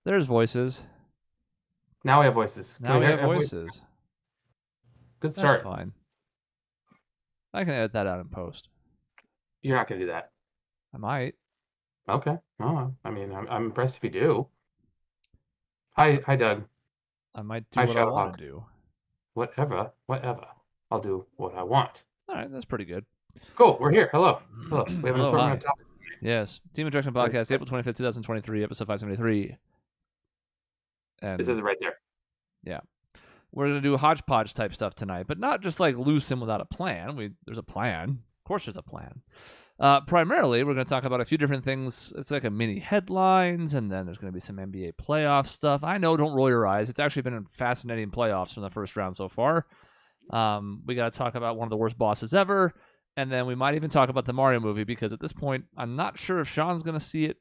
There's voices. Now we have voices. Now we have voices. Good start. That's fine. I can edit that out in post. You're not going to do that. I might. Okay. Oh, I mean, I'm impressed if you do. Hi, Doug. I might do what I want to do. Whatever. I'll do what I want. All right, that's pretty good. Cool. We're here. Hello. We have an assortment of topics. Yes. Team Objection Podcast, April 25th, 2023, episode 573. And this is right there. Yeah. We're going to do hodgepodge type stuff tonight, but not just like loose and without a plan. There's a plan. Of course there's a plan. Primarily, we're going to talk about a few different things. It's like a mini headlines, and then there's going to be some NBA playoff stuff. I know, don't roll your eyes. It's actually been a fascinating playoffs from the first round so far. We got to talk about one of the worst bosses ever, and then we might even talk about the Mario movie, because at this point, I'm not sure if Sean's going to see it.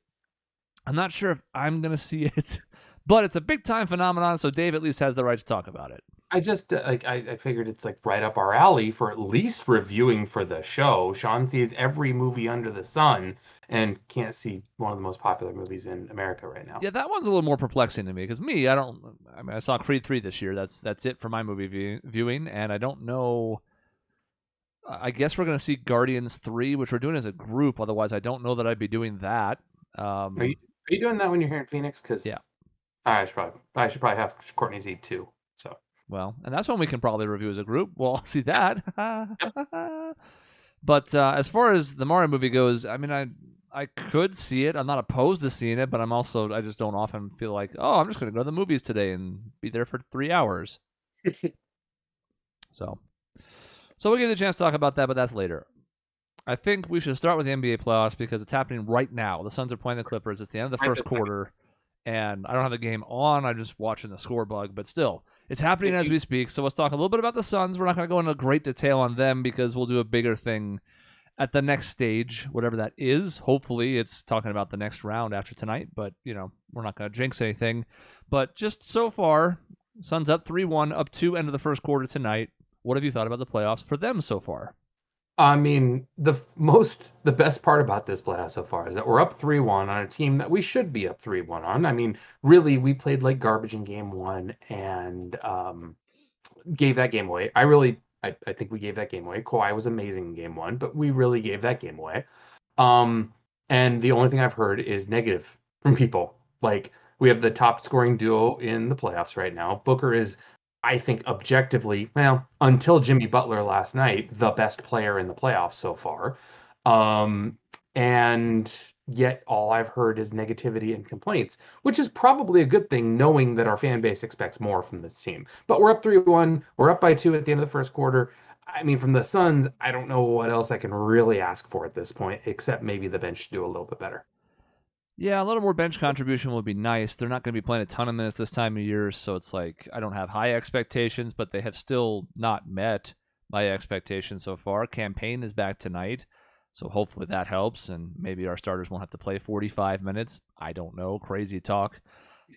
I'm not sure if I'm going to see it, but it's a big-time phenomenon, so Dave at least has the right to talk about it. I just I figured it's like right up our alley for at least reviewing for the show. Sean sees every movie under the sun and can't see one of the most popular movies in America right now. Yeah, that one's a little more perplexing to me, because I saw Creed 3 this year. That's it for my movie viewing, and I don't know. I guess we're going to see Guardians 3, which we're doing as a group. Otherwise, I don't know that I'd be doing that. Are you doing that when you're here in Phoenix? Because yeah, I should probably have Courtney's Eat too. So. Well, and that's one we can probably review as a group. We'll see that. Yep. But as far as the Mario movie goes, I mean, I could see it. I'm not opposed to seeing it, but I just don't often feel like, oh, I'm just going to go to the movies today and be there for 3 hours. So we'll give you the chance to talk about that, but that's later. I think we should start with the NBA playoffs because it's happening right now. The Suns are playing the Clippers. It's the end of the first quarter, and I don't have the game on. I'm just watching the score bug, but still. It's happening as we speak, so let's talk a little bit about the Suns. We're not going to go into great detail on them because we'll do a bigger thing at the next stage, whatever that is. Hopefully, it's talking about the next round after tonight, but, we're not going to jinx anything. But just so far, Suns up 3-1, up 2 end of the first quarter tonight. What have you thought about the playoffs for them so far? I mean, the best part about this playoff so far is that we're up 3-1 on a team that we should be up 3-1 on. I mean, really, we played like garbage in game one and gave that game away. I think we gave that game away. Kawhi was amazing in game one, but we really gave that game away. And the only thing I've heard is negative from people. Like, we have the top scoring duo in the playoffs right now. Booker is, I think, objectively, well, until Jimmy Butler last night, the best player in the playoffs so far. And yet all I've heard is negativity and complaints, which is probably a good thing, knowing that our fan base expects more from this team. But we're up 3-1. We're up by 2 at the end of the first quarter. I mean, from the Suns, I don't know what else I can really ask for at this point, except maybe the bench do a little bit better. Yeah, a little more bench contribution would be nice. They're not going to be playing a ton of minutes this time of year, so it's like I don't have high expectations, but they have still not met my expectations so far. Campaign is back tonight, so hopefully that helps, and maybe our starters won't have to play 45 minutes. I don't know. Crazy talk.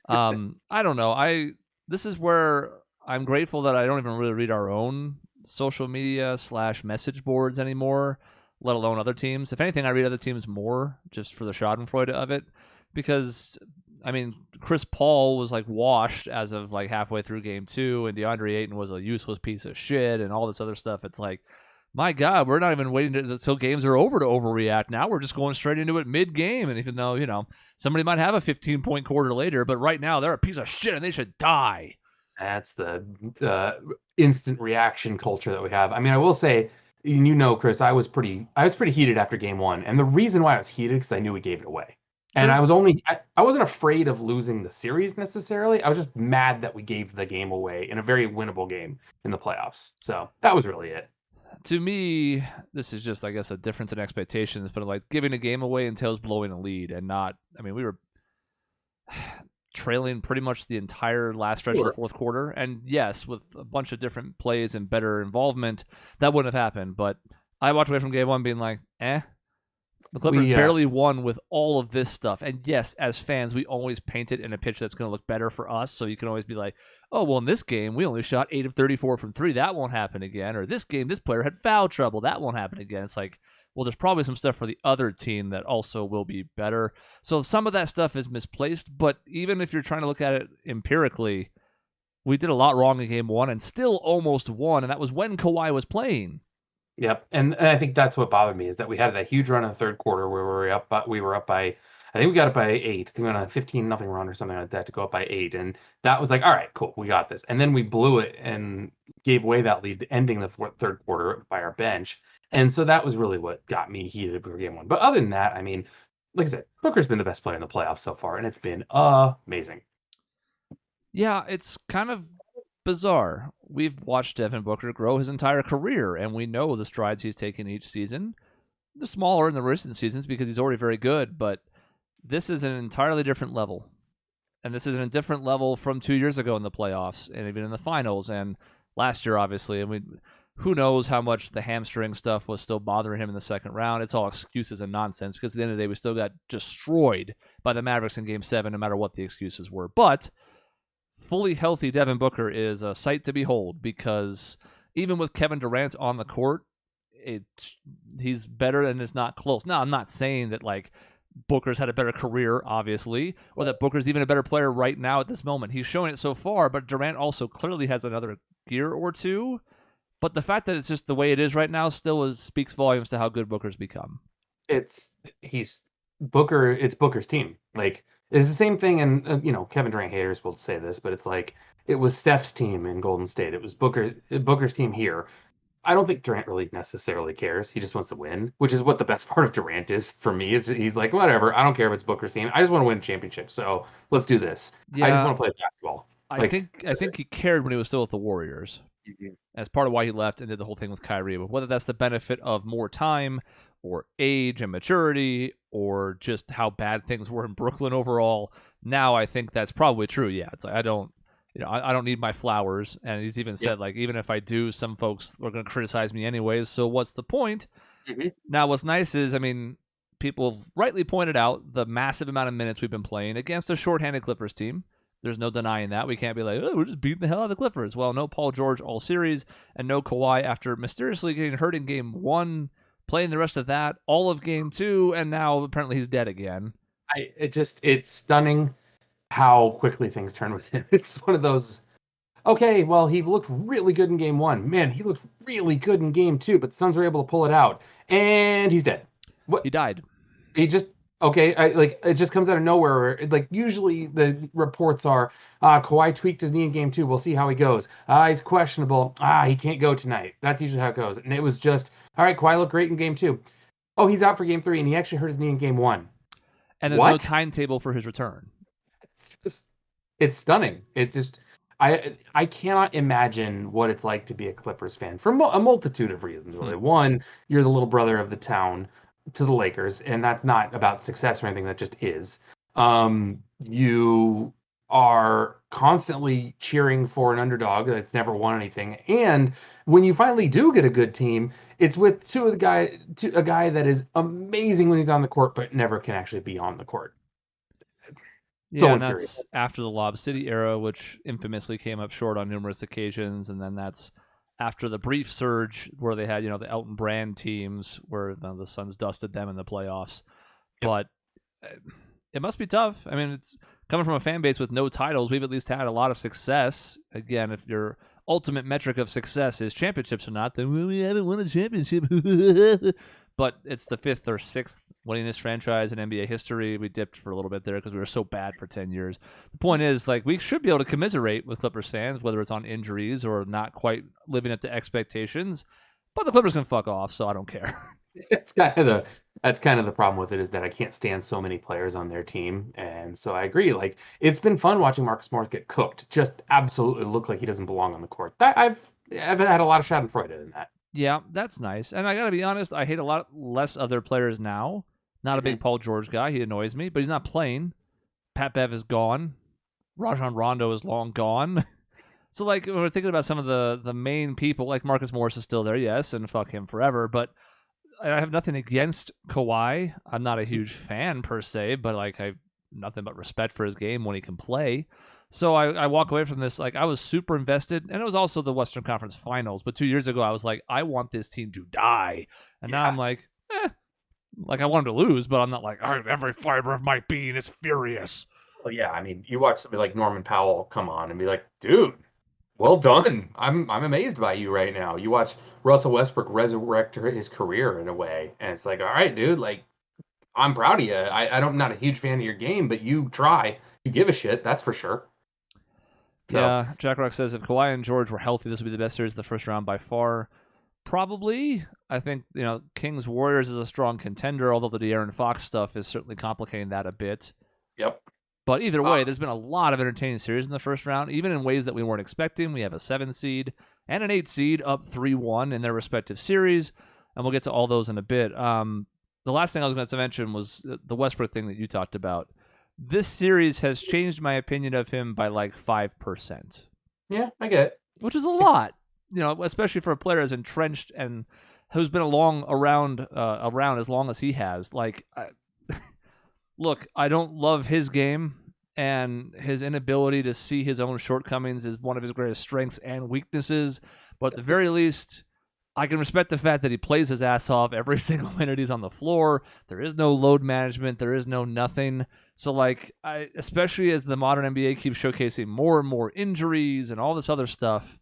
I don't know. This is where I'm grateful that I don't even really read our own social media / message boards anymore, let alone other teams. If anything, I read other teams more just for the schadenfreude of it, because, I mean, Chris Paul was like washed as of like halfway through game 2, and DeAndre Ayton was a useless piece of shit and all this other stuff. It's like, my God, we're not even waiting until games are over to overreact. Now we're just going straight into it mid-game, and even though, somebody might have a 15-point quarter later, but right now they're a piece of shit and they should die. That's the instant reaction culture that we have. I mean, I will say, Chris, I was pretty heated after game 1. And the reason why I was heated is because I knew we gave it away. Sure. And I wasn't afraid of losing the series necessarily. I was just mad that we gave the game away in a very winnable game in the playoffs. So that was really it. To me, this is just, I guess, a difference in expectations, but like giving a game away entails blowing a lead and not, I mean, we were trailing pretty much the entire last stretch of the fourth quarter. And yes, with a bunch of different plays and better involvement, that wouldn't have happened. But I walked away from game 1 being like, The Clippers barely won with all of this stuff. And yes, as fans, we always paint it in a pitch that's going to look better for us. So you can always be like, oh, well, in this game, we only shot 8 of 34 from 3. That won't happen again. Or this game, this player had foul trouble. That won't happen again. It's like, well, there's probably some stuff for the other team that also will be better. So some of that stuff is misplaced, but even if you're trying to look at it empirically, we did a lot wrong in game one and still almost won, and that was when Kawhi was playing. Yep, and I think that's what bothered me is that we had that huge run in the third quarter where we were up by, I think we got up by 8. I think we went on a 15-0 run or something like that to go up by 8, and that was like, all right, cool, we got this. And then we blew it and gave away that lead, ending the third quarter by our bench, and so that was really what got me heated for game one. But other than that, I mean, like I said, Booker's been the best player in the playoffs so far, and it's been amazing. Yeah, it's kind of bizarre. We've watched Devin Booker grow his entire career, and we know the strides he's taken each season. The smaller in the recent seasons because he's already very good, but this is an entirely different level. And this is a different level from 2 years ago in the playoffs and even in the finals and last year, obviously. And who knows how much the hamstring stuff was still bothering him in the second round. It's all excuses and nonsense because at the end of the day, we still got destroyed by the Mavericks in Game 7, no matter what the excuses were. But fully healthy Devin Booker is a sight to behold because even with Kevin Durant on the court, he's better and it's not close. Now, I'm not saying that like Booker's had a better career, obviously, or that Booker's even a better player right now at this moment. He's shown it so far, but Durant also clearly has another gear or two. But the fact that it's just the way it is right now still speaks volumes to how good Booker's become. It's Booker's team. Like, it's the same thing, and Kevin Durant haters will say this, but it's like it was Steph's team in Golden State. It was Booker's team here. I don't think Durant really necessarily cares. He just wants to win, which is what the best part of Durant is for me. Is he's like, whatever, I don't care if it's Booker's team. I just want to win a championship. So let's do this. Yeah, I just want to play basketball. I think he cared when he was still with the Warriors. Mhm. As part of why he left and did the whole thing with Kyrie. But whether that's the benefit of more time or age and maturity or just how bad things were in Brooklyn overall, now I think that's probably true. Yeah, it's like I don't need my flowers. And he's even said, like, even if I do, some folks are going to criticize me anyways. So what's the point? Mm-hmm. Now, what's nice is, I mean, people have rightly pointed out the massive amount of minutes we've been playing against a shorthanded Clippers team. There's no denying that. We can't be like, oh, we're just beating the hell out of the Clippers. Well, no Paul George all series and no Kawhi after mysteriously getting hurt in game 1, playing the rest of that, all of game 2, and now apparently he's dead again. It's stunning how quickly things turn with him. It's one of those, okay, well, he looked really good in game 1. Man, he looked really good in game 2, but the Suns were able to pull it out. And he's dead. What? He died. He just, okay, it just comes out of nowhere. Like, usually the reports are, Kawhi tweaked his knee in game 2. We'll see how he goes. He's questionable. He can't go tonight. That's usually how it goes. And it was just, all right, Kawhi looked great in game 2. Oh, he's out for game 3, and he actually hurt his knee in game 1. And there's no timetable for his return. It's stunning. It's just, I cannot imagine what it's like to be a Clippers fan for a multitude of reasons. Really, one, you're the little brother of the town to the Lakers, and that's not about success or anything. That just is. You are constantly cheering for an underdog that's never won anything, and when you finally do get a good team, it's with a guy that is amazing when he's on the court, but never can actually be on the court. Yeah, and that's after the Lob City era, which infamously came up short on numerous occasions, and then that's after the brief surge where they had, the Elton Brand teams where the Suns dusted them in the playoffs. Yep. But it must be tough. I mean, it's coming from a fan base with no titles. We've at least had a lot of success. Again, if your ultimate metric of success is championships or not, then we haven't won a championship. But it's the 5th or 6th winningest franchise in NBA history. We dipped for a little bit there because we were so bad for 10 years. The point is, like, we should be able to commiserate with Clippers fans, whether it's on injuries or not quite living up to expectations. But the Clippers can fuck off, so I don't care. That's kind of the problem with it, is that I can't stand so many players on their team, and so I agree. Like, it's been fun watching Marcus Morris get cooked. Just absolutely look like he doesn't belong on the court. I've had a lot of Schadenfreude in that. Yeah, that's nice. And I got to be honest, I hate a lot less other players now. Not a big Paul George guy. He annoys me, but he's not playing. Pat Bev is gone. Rajon Rondo is long gone. So, like, when we're thinking about some of the main people, like Marcus Morris is still there, yes, and fuck him forever. But I have nothing against Kawhi. I'm not a huge fan per se, but like I have nothing but respect for his game when he can play. So I walk away from this, like, I was super invested, and it was also the Western Conference Finals. But 2 years ago, I was like, I want this team to die. And now I'm like, Like I want him to lose, but I'm not like every fiber of my being is furious. Well, yeah, I mean, you watch somebody like Norman Powell come on and be like, dude, well done. I'm amazed by you right now. You watch Russell Westbrook resurrect his career in a way, and it's like, all right, dude, like I'm proud of you. I'm not a huge fan of your game, but you try. You give a shit, that's for sure. So, Yeah, Jack Rock says if Kawhi and George were healthy, this would be the best series of the first round by far. Probably. I think, Kings Warriors is a strong contender, although the De'Aaron Fox stuff is certainly complicating that a bit. yep. But either way, there's been a lot of entertaining series in the first round, even in ways that we weren't expecting. We have a 7 seed and an 8 seed up 3-1 in their respective series, and we'll get to all those in a bit. The last thing I was going to mention was the Westbrook thing that you talked about. This series has changed my opinion of him by like 5%. Yeah, I get it. Which is a lot, especially for a player as entrenched and who's been around as long as he has. Like, look, I don't love his game, and his inability to see his own shortcomings is one of his greatest strengths and weaknesses. But at the very least, I can respect the fact that he plays his ass off every single minute he's on the floor. There is no load management. There is no nothing. So, like, especially as the modern NBA keeps showcasing more and more injuries and all this other stuff,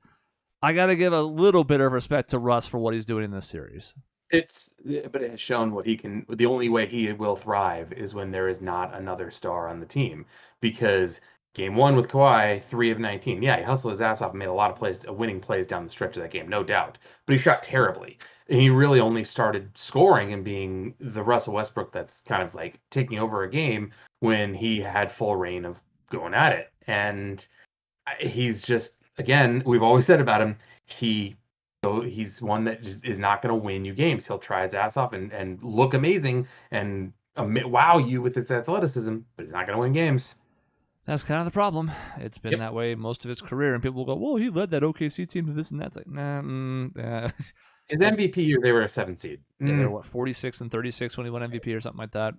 I got to give a little bit of respect to Russ for what he's doing in this series. But it has shown what he can. The only way he will thrive is when there is not another star on the team. Because game one with Kawhi, 3 of 19. Yeah, he hustled his ass off and made a lot of plays, winning plays down the stretch of that game, no doubt. But he shot terribly. And he really only started scoring and being the Russell Westbrook that's kind of like taking over a game when he had full reign of going at it. And he's just, again, we've always said about him, he's one that just is not going to win you games. He'll try his ass off and look amazing and wow you with his athleticism, but he's not going to win games. That's kind of the problem. It's been that way most of his career, and people will go, well, he led that OKC team to this and that. It's like, nah. His MVP year, they were a 7 seed. Yeah, they were, 46 and 36 when he won MVP or something like that?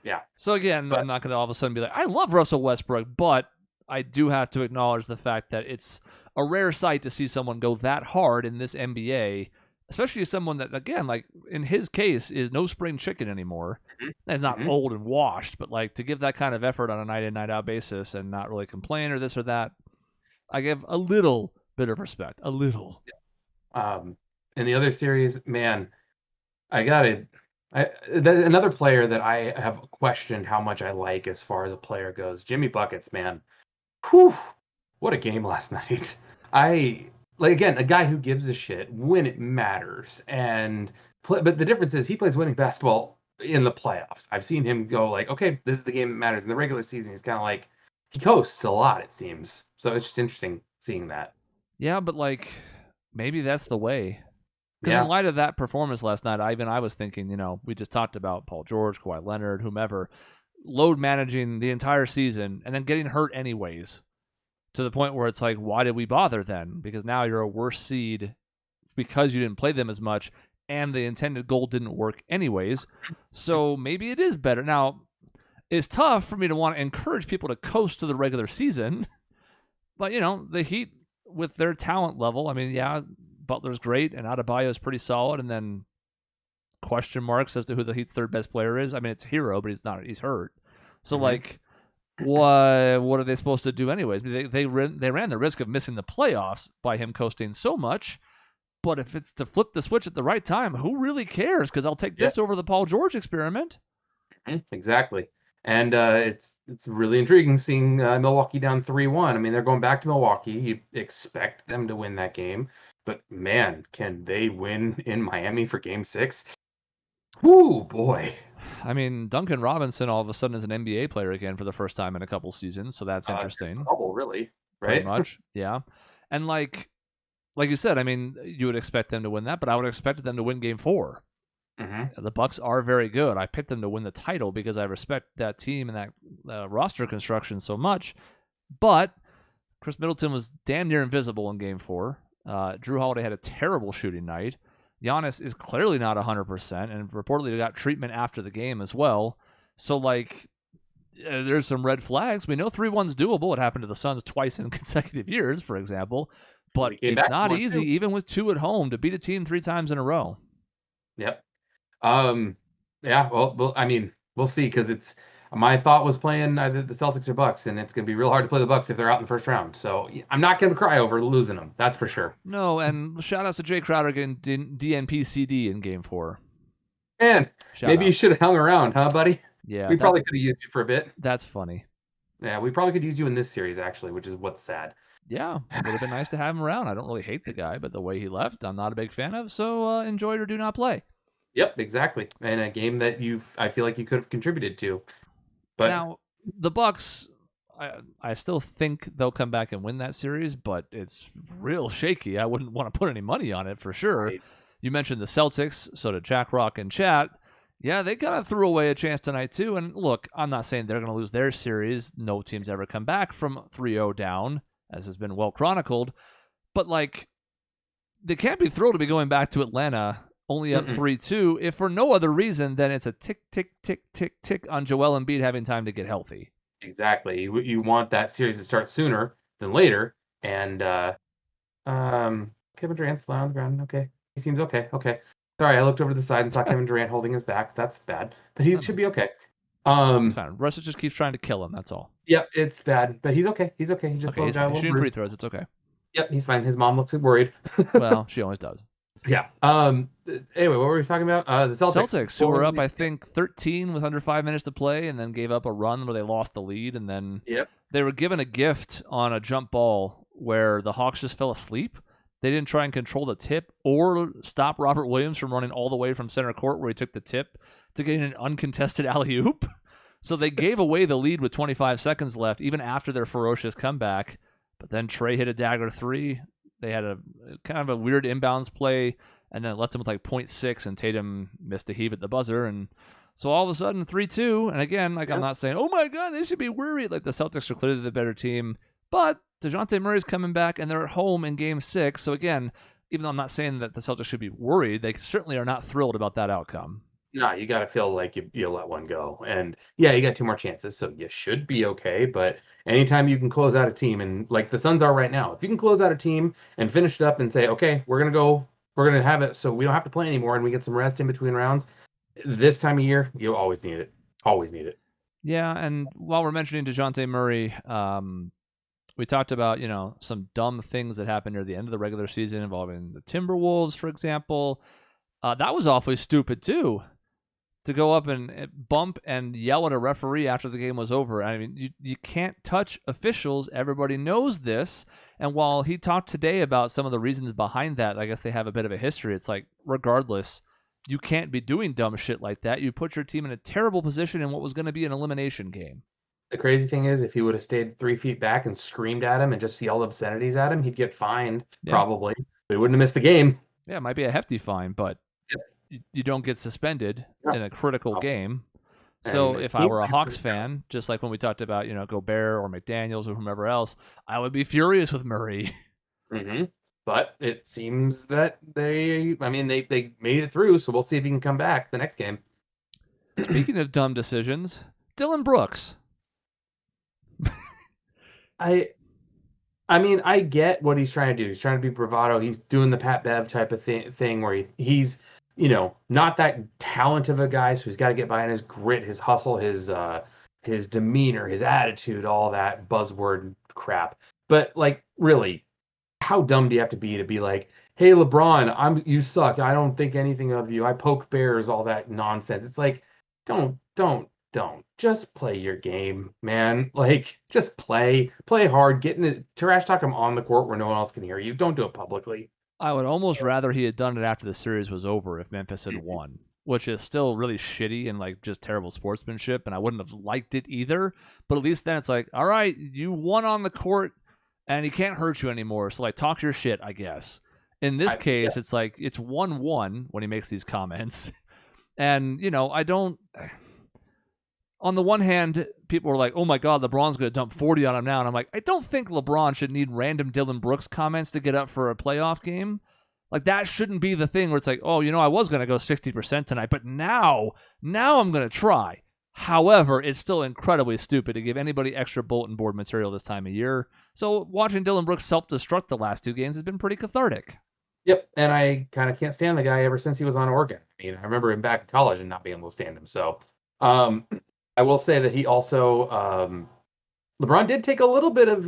Yeah. So again, I'm not going to all of a sudden be like, I love Russell Westbrook, but I do have to acknowledge the fact that it's a rare sight to see someone go that hard in this NBA, especially someone that, again, like in his case, is no spring chicken anymore. He's not old and washed, but like to give that kind of effort on a night in, night out basis and not really complain or this or that, I give a little bit of respect. A little. In the other series, man, another player that I have questioned how much I like as far as a player goes, Jimmy Buckets, man. Whew, what a game last night. Again, a guy who gives a shit when it matters. But the difference is he plays winning basketball in the playoffs. I've seen him go like, okay, this is the game that matters. In the regular season, he's kind of like, he coasts a lot, it seems. So it's just interesting seeing that. Yeah, but like, maybe that's the way. Because in light of that performance last night, I was thinking, we just talked about Paul George, Kawhi Leonard, whomever, load managing the entire season and then getting hurt anyways, to the point where it's like, why did we bother then? Because now you're a worse seed because you didn't play them as much and the intended goal didn't work anyways. So maybe it is better. Now, it's tough for me to want to encourage people to coast to the regular season, but, the Heat with their talent level, I mean, yeah, Butler's great, and Adebayo is pretty solid, and then question marks as to who the Heat's third best player is. I mean, it's Hero, but he's hurt. So, like, what are they supposed to do anyways? They ran the risk of missing the playoffs by him coasting so much, but if it's to flip the switch at the right time, who really cares? Because I'll take this over the Paul George experiment. Exactly. And it's really intriguing seeing Milwaukee down 3-1. I mean, they're going back to Milwaukee. You expect them to win that game. But, man, can they win in Miami for Game 6? Whoo, boy. I mean, Duncan Robinson all of a sudden is an NBA player again for the first time in a couple seasons, so that's interesting. Double, really, right? Pretty much, yeah. And like you said, I mean, you would expect them to win that, but I would expect them to win Game 4. The Bucks are very good. I picked them to win the title because I respect that team and that roster construction so much. But Chris Middleton was damn near invisible in Game 4. Drew Holiday had a terrible shooting night. Giannis is clearly not 100% and reportedly got treatment after the game as well. So, like, there's some red flags. We know 3-1's doable. It happened to the Suns twice in consecutive years, for example. But it's not easy, even with 2 at home, to beat a team 3 times in a row. Yep. Yeah, well, I mean, we'll see because it's my thought was playing either the Celtics or Bucks, and it's gonna be real hard to play the Bucks if they're out in the first round. So I'm not gonna cry over losing them. That's for sure. No, and shout outs to Jay Crowder getting DNP-CD in Game 4. And Shout maybe out. you should have hung around, huh, buddy? Yeah, We probably could have used you for a bit. that's funny. Yeah, we probably could use you in this series actually, which is what's sad. Yeah, it would have been nice to have him around. I don't really hate the guy, but the way he left, I'm not a big fan of. So enjoy it or do not play. Yep, exactly. And a game that I feel like you could have contributed to. But now, the Bucks, I still think they'll come back and win that series, but it's real shaky. I wouldn't want to put any money on it for sure. Right. You mentioned the Celtics, so did Jack Rock and Chat. Yeah, they kind of threw away a chance tonight too. And look, I'm not saying they're going to lose their series. No team's ever come back from 3-0 down, as has been well chronicled. But like, they can't be thrilled to be going back to Atlanta only up 3-2 if for no other reason than it's a tick, tick, tick, tick, tick on Joel Embiid having time to get healthy. Exactly. You want that series to start sooner than later. And Kevin Durant's lying on the ground. Okay. He seems okay. Okay. Sorry, I looked over to the side and saw Kevin Durant holding his back. That's bad. But he should be okay. It's fine. Russell just keeps trying to kill him, that's all. Yep, it's bad. But he's okay. He's okay. He just he's fine. He's shooting free throws, it's okay. Yep, he's fine. His mom looks worried. Well, she always does. Yeah. Anyway, what were we talking about? The Celtics, who were up, I think, 13 with under 5 minutes to play, and then gave up a run where they lost the lead, and then they were given a gift on a jump ball where the Hawks just fell asleep. They didn't try and control the tip or stop Robert Williams from running all the way from center court where he took the tip to get an uncontested alley-oop. So they gave away the lead with 25 seconds left, even after their ferocious comeback. But then Trey hit a dagger three. They had a kind of a weird inbounds play, and then it left him with like 0.6, and Tatum missed a heave at the buzzer. And so all of a sudden, 3-2. And again, like I'm not saying, oh my God, they should be worried. Like the Celtics are clearly the better team. But DeJounte Murray's coming back, and they're at home in Game 6. So again, even though I'm not saying that the Celtics should be worried, they certainly are not thrilled about that outcome. No, you got to feel like you let one go. And yeah, you got 2 more chances, so you should be okay. But anytime you can close out a team, and like the Suns are right now, if you can close out a team and finish it up and say, okay, we're going to have it so we don't have to play anymore and we get some rest in between rounds, this time of year, you always need it. Always need it. Yeah, and while we're mentioning DeJounte Murray, we talked about, some dumb things that happened near the end of the regular season involving the Timberwolves, for example. That was awfully stupid, too, to go up and bump and yell at a referee after the game was over. I mean, you can't touch officials. Everybody knows this. And while he talked today about some of the reasons behind that, I guess they have a bit of a history. It's like, regardless, you can't be doing dumb shit like that. You put your team in a terrible position in what was going to be an elimination game. The crazy thing is, if he would have stayed 3 feet back and screamed at him and just yelled obscenities at him, he'd get fined, probably. But he wouldn't have missed the game. Yeah, it might be a hefty fine, but you don't get suspended in a critical game. So if I were a Hawks fan, just like when we talked about, Gobert or McDaniels or whomever else, I would be furious with Murray. Mm-hmm. But it seems that they made it through, so we'll see if he can come back the next game. Speaking of dumb decisions, Dylan Brooks. I get what he's trying to do. He's trying to be bravado. He's doing the Pat Bev type of thing where he's not that talented of a guy, so he's got to get by in his grit, his hustle, his demeanor, his attitude, all that buzzword crap. But like, really, how dumb do you have to be like, hey, LeBron, you suck. I don't think anything of you. I poke bears, all that nonsense. It's like, don't. Just play your game, man. Like, just play hard, get in it, trash talk him on the court where no one else can hear you. Don't do it publicly. I would almost rather he had done it after the series was over if Memphis had won, which is still really shitty and like just terrible sportsmanship, and I wouldn't have liked it either. But at least then it's like, all right, you won on the court and he can't hurt you anymore, so like talk your shit, I guess. In this case, it's like it's 1-1 when he makes these comments. And, I don't... On the one hand, people were like, oh my God, LeBron's going to dump 40 on him now. And I'm like, I don't think LeBron should need random Dylan Brooks comments to get up for a playoff game. Like, that shouldn't be the thing where it's like, oh, I was going to go 60% tonight, but now I'm going to try. However, it's still incredibly stupid to give anybody extra bulletin board material this time of year. So watching Dylan Brooks self-destruct the last 2 games has been pretty cathartic. Yep, and I kind of can't stand the guy ever since he was on Oregon. I mean, I remember him back in college and not being able to stand him. So, um, I will say that he also LeBron did take a little bit of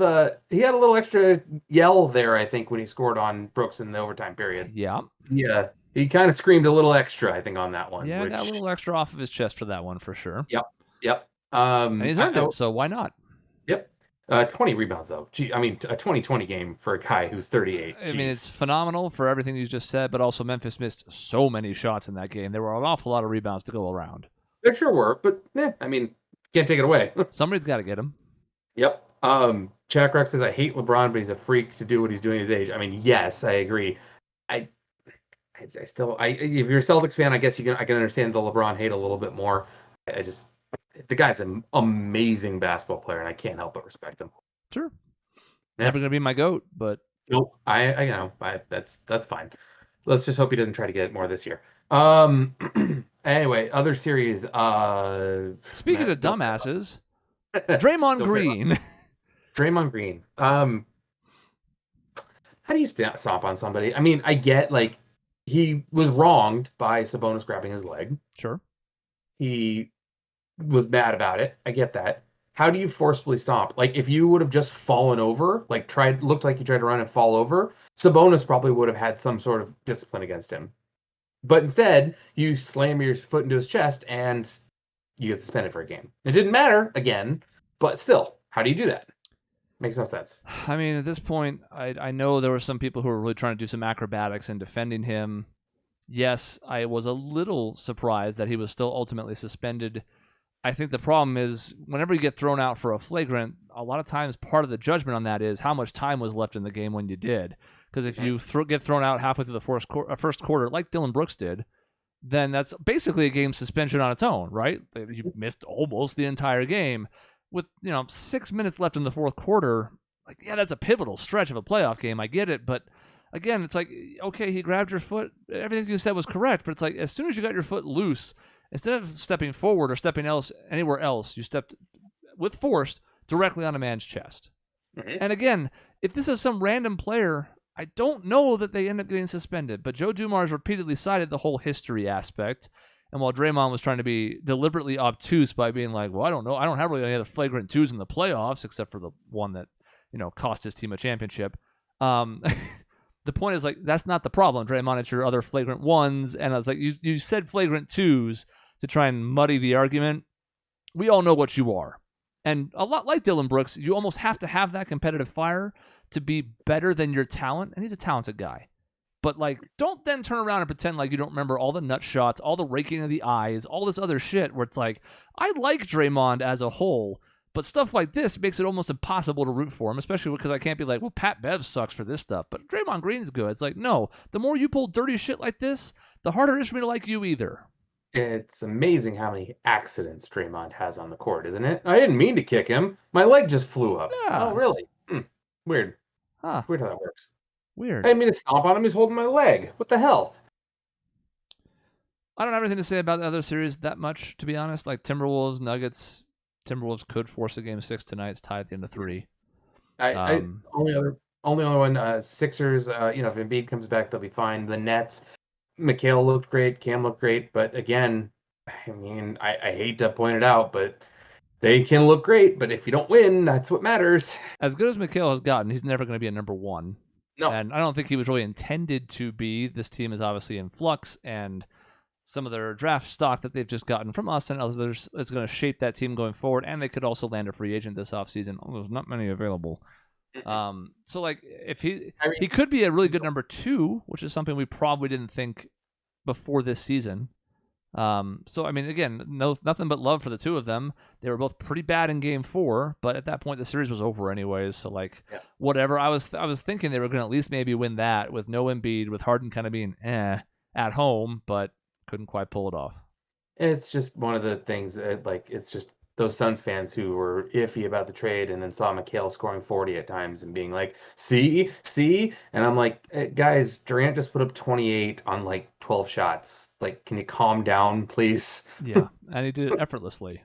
he had a little extra yell there, I think, when he scored on Brooks in the overtime period. Yeah. Yeah, he kind of screamed a little extra, I think, on that one. Yeah, got a Which, little extra off of his chest for that one for sure. yep, yep, And he's earned it, so why not? yep. 20 rebounds though. Gee, I mean, a 20-20 game for a guy who's 38. I mean, it's phenomenal for everything you just said, but also Memphis missed so many shots in that game. There were an awful lot of rebounds to go around. There sure were, but I mean, can't take it away. Somebody's got to get him. Yep. Chakrak says I hate LeBron, but he's a freak to do what he's doing at his age. I mean, yes, I agree. I still, if you're a Celtics fan, I guess I can understand the LeBron hate a little bit more. The guy's an amazing basketball player, and I can't help but respect him. Sure. Yeah. Never gonna be my GOAT, but nope. I you know, that's fine. Let's just hope he doesn't try to get it more this year. Anyway, other series. Speaking of dumbasses, Draymond Green. Draymond Green. How do you stomp on somebody? I mean, I get like he was wronged by Sabonis grabbing his leg. Sure. He was mad about it. I get that. How do you forcefully stomp? Like if you would have just fallen over, like looked like you tried to run and fall over, Sabonis probably would have had some sort of discipline against him. But instead, you slam your foot into his chest and you get suspended for a game. It didn't matter again, but still, how do you do that? Makes no sense. I mean, at this point, I know there were some people who were really trying to do some acrobatics in defending him. Yes, I was a little surprised that he was still ultimately suspended. I think the problem is whenever you get thrown out for a flagrant, a lot of times part of the judgment on that is how much time was left in the game when you did. Because if you get thrown out halfway through the first quarter, like Dylan Brooks did, then that's basically a game suspension on its own, right? You missed almost the entire game. With 6 minutes left in the fourth quarter, like, yeah, that's a pivotal stretch of a playoff game. I get it, but again, it's like, okay, he grabbed your foot. Everything you said was correct, but it's like as soon as you got your foot loose, instead of stepping forward or stepping anywhere else, you stepped with force directly on a man's chest. Mm-hmm. And again, if this is some random player, I don't know that they end up getting suspended. But Joe Dumars repeatedly cited the whole history aspect. And while Draymond was trying to be deliberately obtuse by being like, well, I don't know. I don't have really any other flagrant twos in the playoffs except for the one that, cost his team a championship. The point is, like, that's not the problem. Draymond, it's your other flagrant ones. And I was like, you said flagrant twos to try and muddy the argument. We all know what you are. And a lot like Dylan Brooks, you almost have to have that competitive fire to be better than your talent. And he's a talented guy. But, like, don't then turn around and pretend like you don't remember all the nut shots, all the raking of the eyes, all this other shit where it's like, I like Draymond as a whole, but stuff like this makes it almost impossible to root for him, especially because I can't be like, well, Pat Bev sucks for this stuff, but Draymond Green's good. It's like, no, the more you pull dirty shit like this, the harder it is for me to like you either. It's amazing how many accidents Draymond has on the court, isn't it? I didn't mean to kick him. My leg just flew up. Yeah, oh, really? Weird. Huh. It's weird how that works. Weird. I didn't mean to stomp on him. He's holding my leg. What the hell? I don't have anything to say about the other series that much, to be honest. Like Timberwolves, Nuggets. Timberwolves could force a game 6 tonight. It's tied at the end of 3. Only other one. Sixers. If Embiid comes back, they'll be fine. The Nets. Mikhail looked great. Cam looked great. But again, I mean, I hate to point it out, but they can look great. But if you don't win, that's what matters. As good as Mikhail has gotten, he's never going to be a number one. No. And I don't think he was really intended to be. This team is obviously in flux, and some of their draft stock that they've just gotten from us and others is going to shape that team going forward, and they could also land a free agent this offseason. There's not many available. So, like, if he could be a really good number 2, which is something we probably didn't think before this season. So, I mean, again, nothing but love for the two of them. They were both pretty bad in Game 4, but at that point, the series was over anyways. So, like, whatever. I was thinking they were going to at least maybe win that with no Embiid, with Harden kind of being at home, but couldn't quite pull it off. It's just one of the things that, like, it's just those Suns fans who were iffy about the trade and then saw Mikhail scoring 40 at times and being like, see? And I'm like, guys, Durant just put up 28 on, like, 12 shots. Like, can you calm down, please? Yeah, and he did it effortlessly.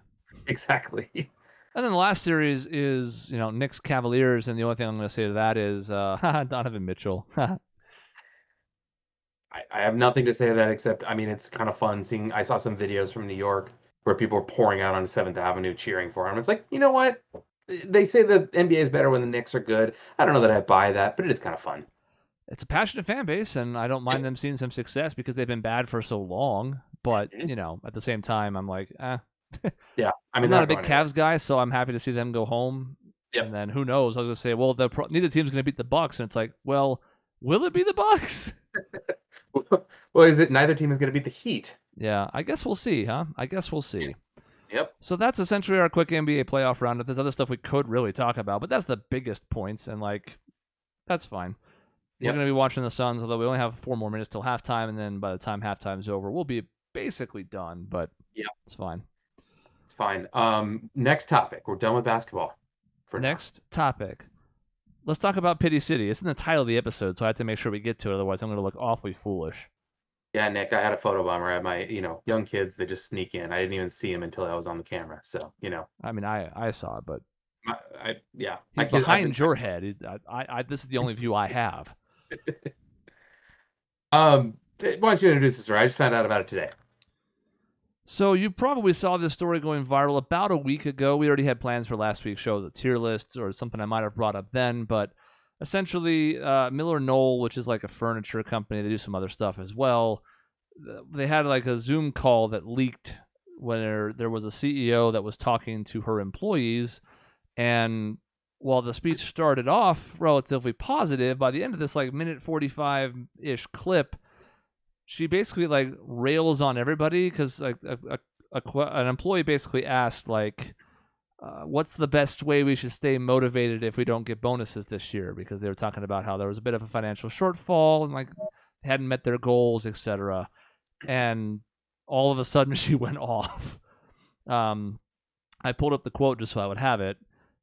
Exactly. And then the last series is, Knicks Cavaliers, and the only thing I'm going to say to that is Donovan Mitchell. I have nothing to say to that except, I mean, it's kind of fun seeing. I saw some videos from New York where people were pouring out on 7th Avenue cheering for him. It's like, you know what? They say the NBA is better when the Knicks are good. I don't know that I buy that, but it is kind of fun. It's a passionate fan base, and I don't mind them seeing some success because they've been bad for so long. But, at the same time, I'm like, Yeah, I I'm mean, not they're a big going anywhere. Cavs guy, so I'm happy to see them go home. Yep. And then who knows? I was going to say, well, neither team's going to beat the Bucks. And it's like, well, will it be the Bucks? Well, is it neither team is going to beat the Heat? Yeah, I guess we'll see, huh? I guess we'll see. Yep. So that's essentially our quick NBA playoff roundup. There's other stuff we could really talk about, but that's the biggest points, and that's fine. We're Yep. going to be watching the Suns, although we only have 4 more minutes till halftime, and then by the time halftime's over, we'll be basically done. But Yep. it's fine. It's fine. Next topic. We're done with basketball for now. Next topic. Let's talk about Pity City. It's in the title of the episode, so I have to make sure we get to it. Otherwise, I'm going to look awfully foolish. Yeah, Nick, I had a photo bomber at my, young kids. They just sneak in. I didn't even see him until I was on the camera. So, I mean, I saw it, but yeah, he's behind your head. This is the only view I have. Why don't you introduce this story? I just found out about it today. So you probably saw this story going viral about a week ago. We already had plans for last week's show, the tier lists, or something I might have brought up then. But essentially, Miller Knoll, which is like a furniture company, they do some other stuff as well. They had like a Zoom call that leaked when there was a CEO that was talking to her employees. And while the speech started off relatively positive, by the end of this like minute 45-ish clip, she basically like rails on everybody because like an employee basically asked like, what's the best way we should stay motivated if we don't get bonuses this year? Because they were talking about how there was a bit of a financial shortfall and like they hadn't met their goals, etc. And all of a sudden she went off. I pulled up the quote just so I would have it,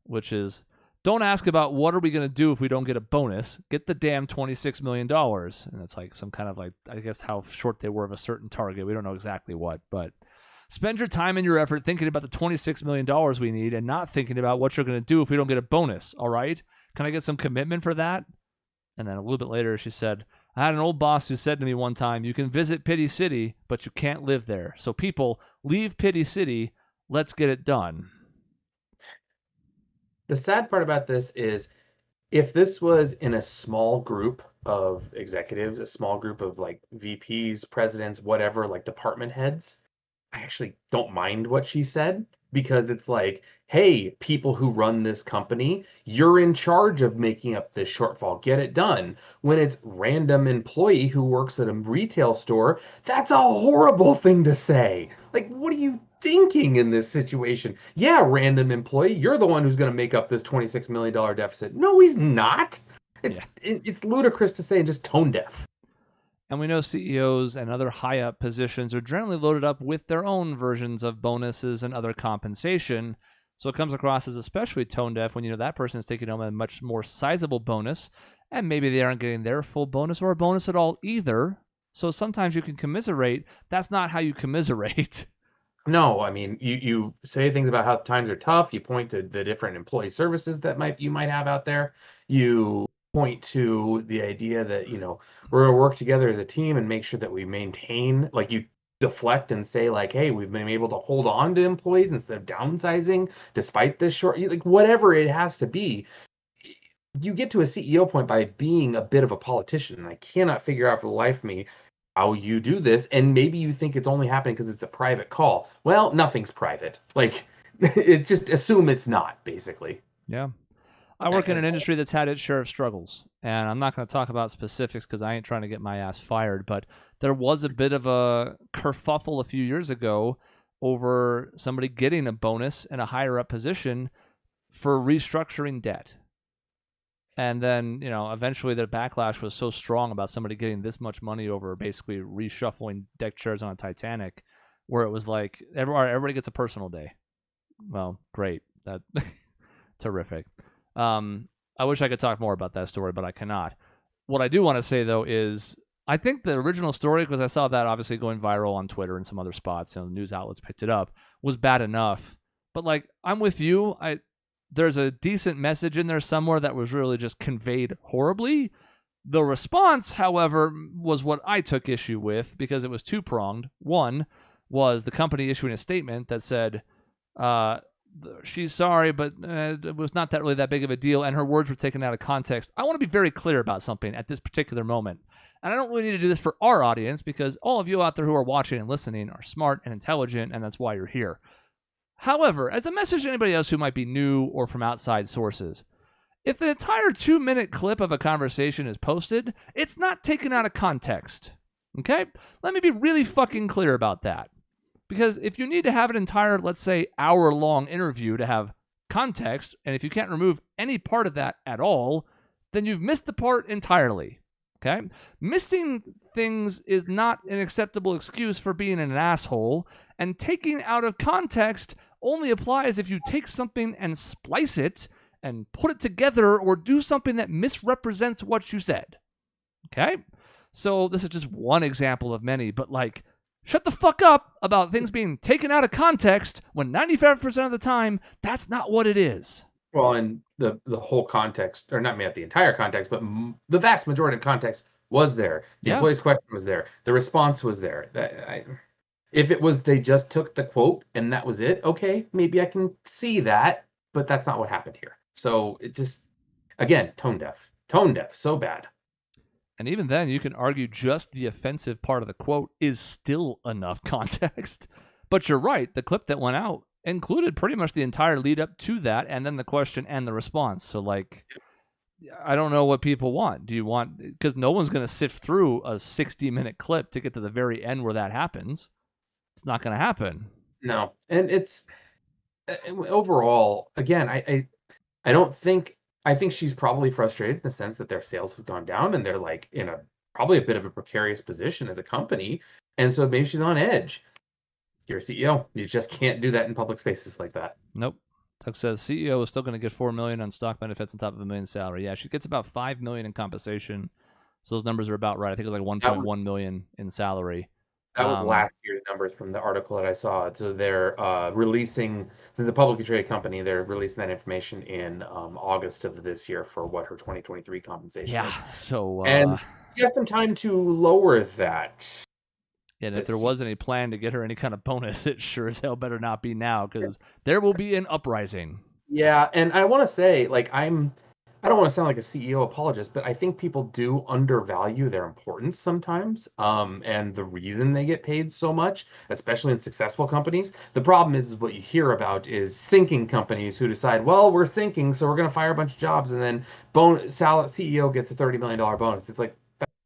which is, "Don't ask about what are we going to do if we don't get a bonus. Get the damn $26 million. And it's like some kind of like, I guess how short they were of a certain target. We don't know exactly what, but spend your time and your effort thinking about the $26 million we need and not thinking about what you're going to do if we don't get a bonus. All right? Can I get some commitment for that?" And then a little bit later, she said, "I had an old boss who said to me one time, you can visit Pity City, but you can't live there. So people, leave Pity City. Let's get it done." The sad part about this is if this was in a small group of executives, a small group of like VPs, presidents, whatever, like department heads, I actually don't mind what she said because it's like, hey, people who run this company, you're in charge of making up this shortfall. Get it done. When it's random employee who works at a retail store, that's a horrible thing to say. Like, what are you thinking in this situation? Yeah, random employee, you're the one who's going to make up this $26 million deficit. No, he's not. It's ludicrous to say and just tone deaf. And we know CEOs and other high up positions are generally loaded up with their own versions of bonuses and other compensation. So it comes across as especially tone deaf when you know that person is taking home a much more sizable bonus, and maybe they aren't getting their full bonus or a bonus at all either. So sometimes you can commiserate. That's not how you commiserate. No, I mean you say things about how times are tough. You point to the different employee services that you might have out there. You point to the idea that we're gonna work together as a team and make sure that we maintain. Like you deflect and say like, hey, we've been able to hold on to employees instead of downsizing despite this short. Like whatever it has to be. You get to a CEO point by being a bit of a politician. And I cannot figure out for the life of me how you do this, and maybe you think it's only happening because it's a private call. Well, nothing's private. Like, it just assume it's not, basically. Yeah. I work in an industry that's had its share of struggles, and I'm not going to talk about specifics because I ain't trying to get my ass fired, but there was a bit of a kerfuffle a few years ago over somebody getting a bonus in a higher up position for restructuring debt. And then, eventually the backlash was so strong about somebody getting this much money over basically reshuffling deck chairs on a Titanic, where it was like, everybody gets a personal day. Well, great. That terrific. I wish I could talk more about that story, but I cannot. What I do want to say, though, is I think the original story, because I saw that obviously going viral on Twitter and some other spots, news outlets picked it up, was bad enough. But, I'm with you. There's a decent message in there somewhere that was really just conveyed horribly. The response, however, was what I took issue with because it was two-pronged. One was the company issuing a statement that said, she's sorry, but it was not really that big of a deal, and her words were taken out of context. I want to be very clear about something at this particular moment. And I don't really need to do this for our audience because all of you out there who are watching and listening are smart and intelligent, and that's why you're here. However, as a message to anybody else who might be new or from outside sources, if the entire 2-minute clip of a conversation is posted, it's not taken out of context. Okay? Let me be really fucking clear about that. Because if you need to have an entire, let's say, hour-long interview to have context, and if you can't remove any part of that at all, then you've missed the part entirely. Okay? Missing things is not an acceptable excuse for being an asshole, and taking out of context only applies if you take something and splice it and put it together or do something that misrepresents what you said. Okay? So this is just one example of many, but like, shut the fuck up about things being taken out of context when 95% of the time, that's not what it is. Well, and the whole context, or not the entire context, but the vast majority of context was there. The employee's question was there. The response was there. If it was they just took the quote and that was it, okay, maybe I can see that, but that's not what happened here. So it just, again, tone deaf, so bad. And even then, you can argue just the offensive part of the quote is still enough context. But you're right, the clip that went out included pretty much the entire lead up to that, and then the question and the response. So, like, I don't know what people want. Do you want, because no one's going to sift through a 60-minute clip to get to the very end where that happens. It's not going to happen. No. And it's, overall, again, I don't think, I think she's probably frustrated in the sense that their sales have gone down and they're like in probably a bit of a precarious position as a company. And so maybe she's on edge. You're a CEO. You just can't do that in public spaces like that. Nope. Tuck says CEO is still going to get $4 million on stock benefits on top of $1 million salary. Yeah, she gets about $5 million in compensation. So those numbers are about right. I think it was like $1.1 million in salary. That was last year's numbers from the article that I saw. So they're releasing, so the publicly traded company, they're releasing that information in August of this year for what her 2023 compensation is. Yeah, so... and you have some time to lower that. And if there was any plan to get her any kind of bonus, it sure as hell better not be now, because there will be an uprising. Yeah, and I want to say, like, I don't want to sound like a CEO apologist, but I think people do undervalue their importance sometimes, and the reason they get paid so much, especially in successful companies. The problem is what you hear about is sinking companies who decide, well, we're sinking, so we're going to fire a bunch of jobs, and then CEO gets a $30 million bonus. It's like,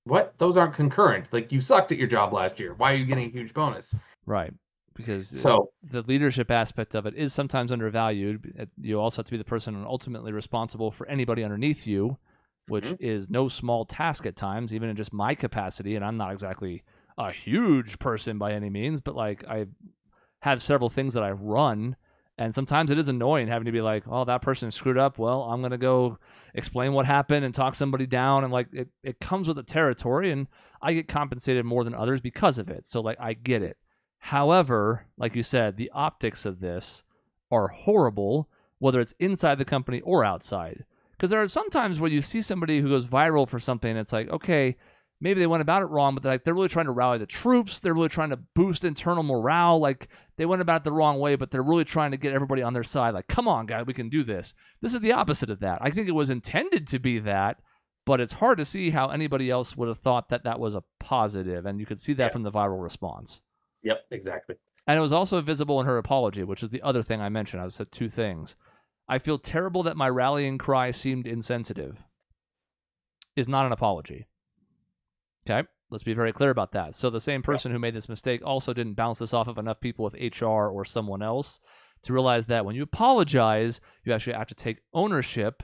what? Those aren't concurrent. Like, you sucked at your job last year. Why are you getting a huge bonus? Right. Because the leadership aspect of it is sometimes undervalued. You also have to be the person ultimately responsible for anybody underneath you, which is no small task at times, even in just my capacity. And I'm not exactly a huge person by any means, but like I have several things that I run. And sometimes it is annoying having to be like, oh, that person screwed up. Well, I'm going to go explain what happened and talk somebody down. And like it comes with the territory, and I get compensated more than others because of it. So like I get it. However, like you said, the optics of this are horrible, whether it's inside the company or outside. Because there are some times where you see somebody who goes viral for something, and it's like, okay, maybe they went about it wrong, but they're really trying to rally the troops. They're really trying to boost internal morale. Like, they went about it the wrong way, but they're really trying to get everybody on their side. Like, come on, guys, we can do this. This is the opposite of that. I think it was intended to be that, but it's hard to see how anybody else would have thought that that was a positive, and you could see that from the viral response. Yep, exactly. And it was also visible in her apology, which is the other thing I mentioned. I said two things. I feel terrible that my rallying cry seemed insensitive is not an apology. Okay? Let's be very clear about that. So the same person who made this mistake also didn't bounce this off of enough people with HR or someone else to realize that when you apologize, you actually have to take ownership,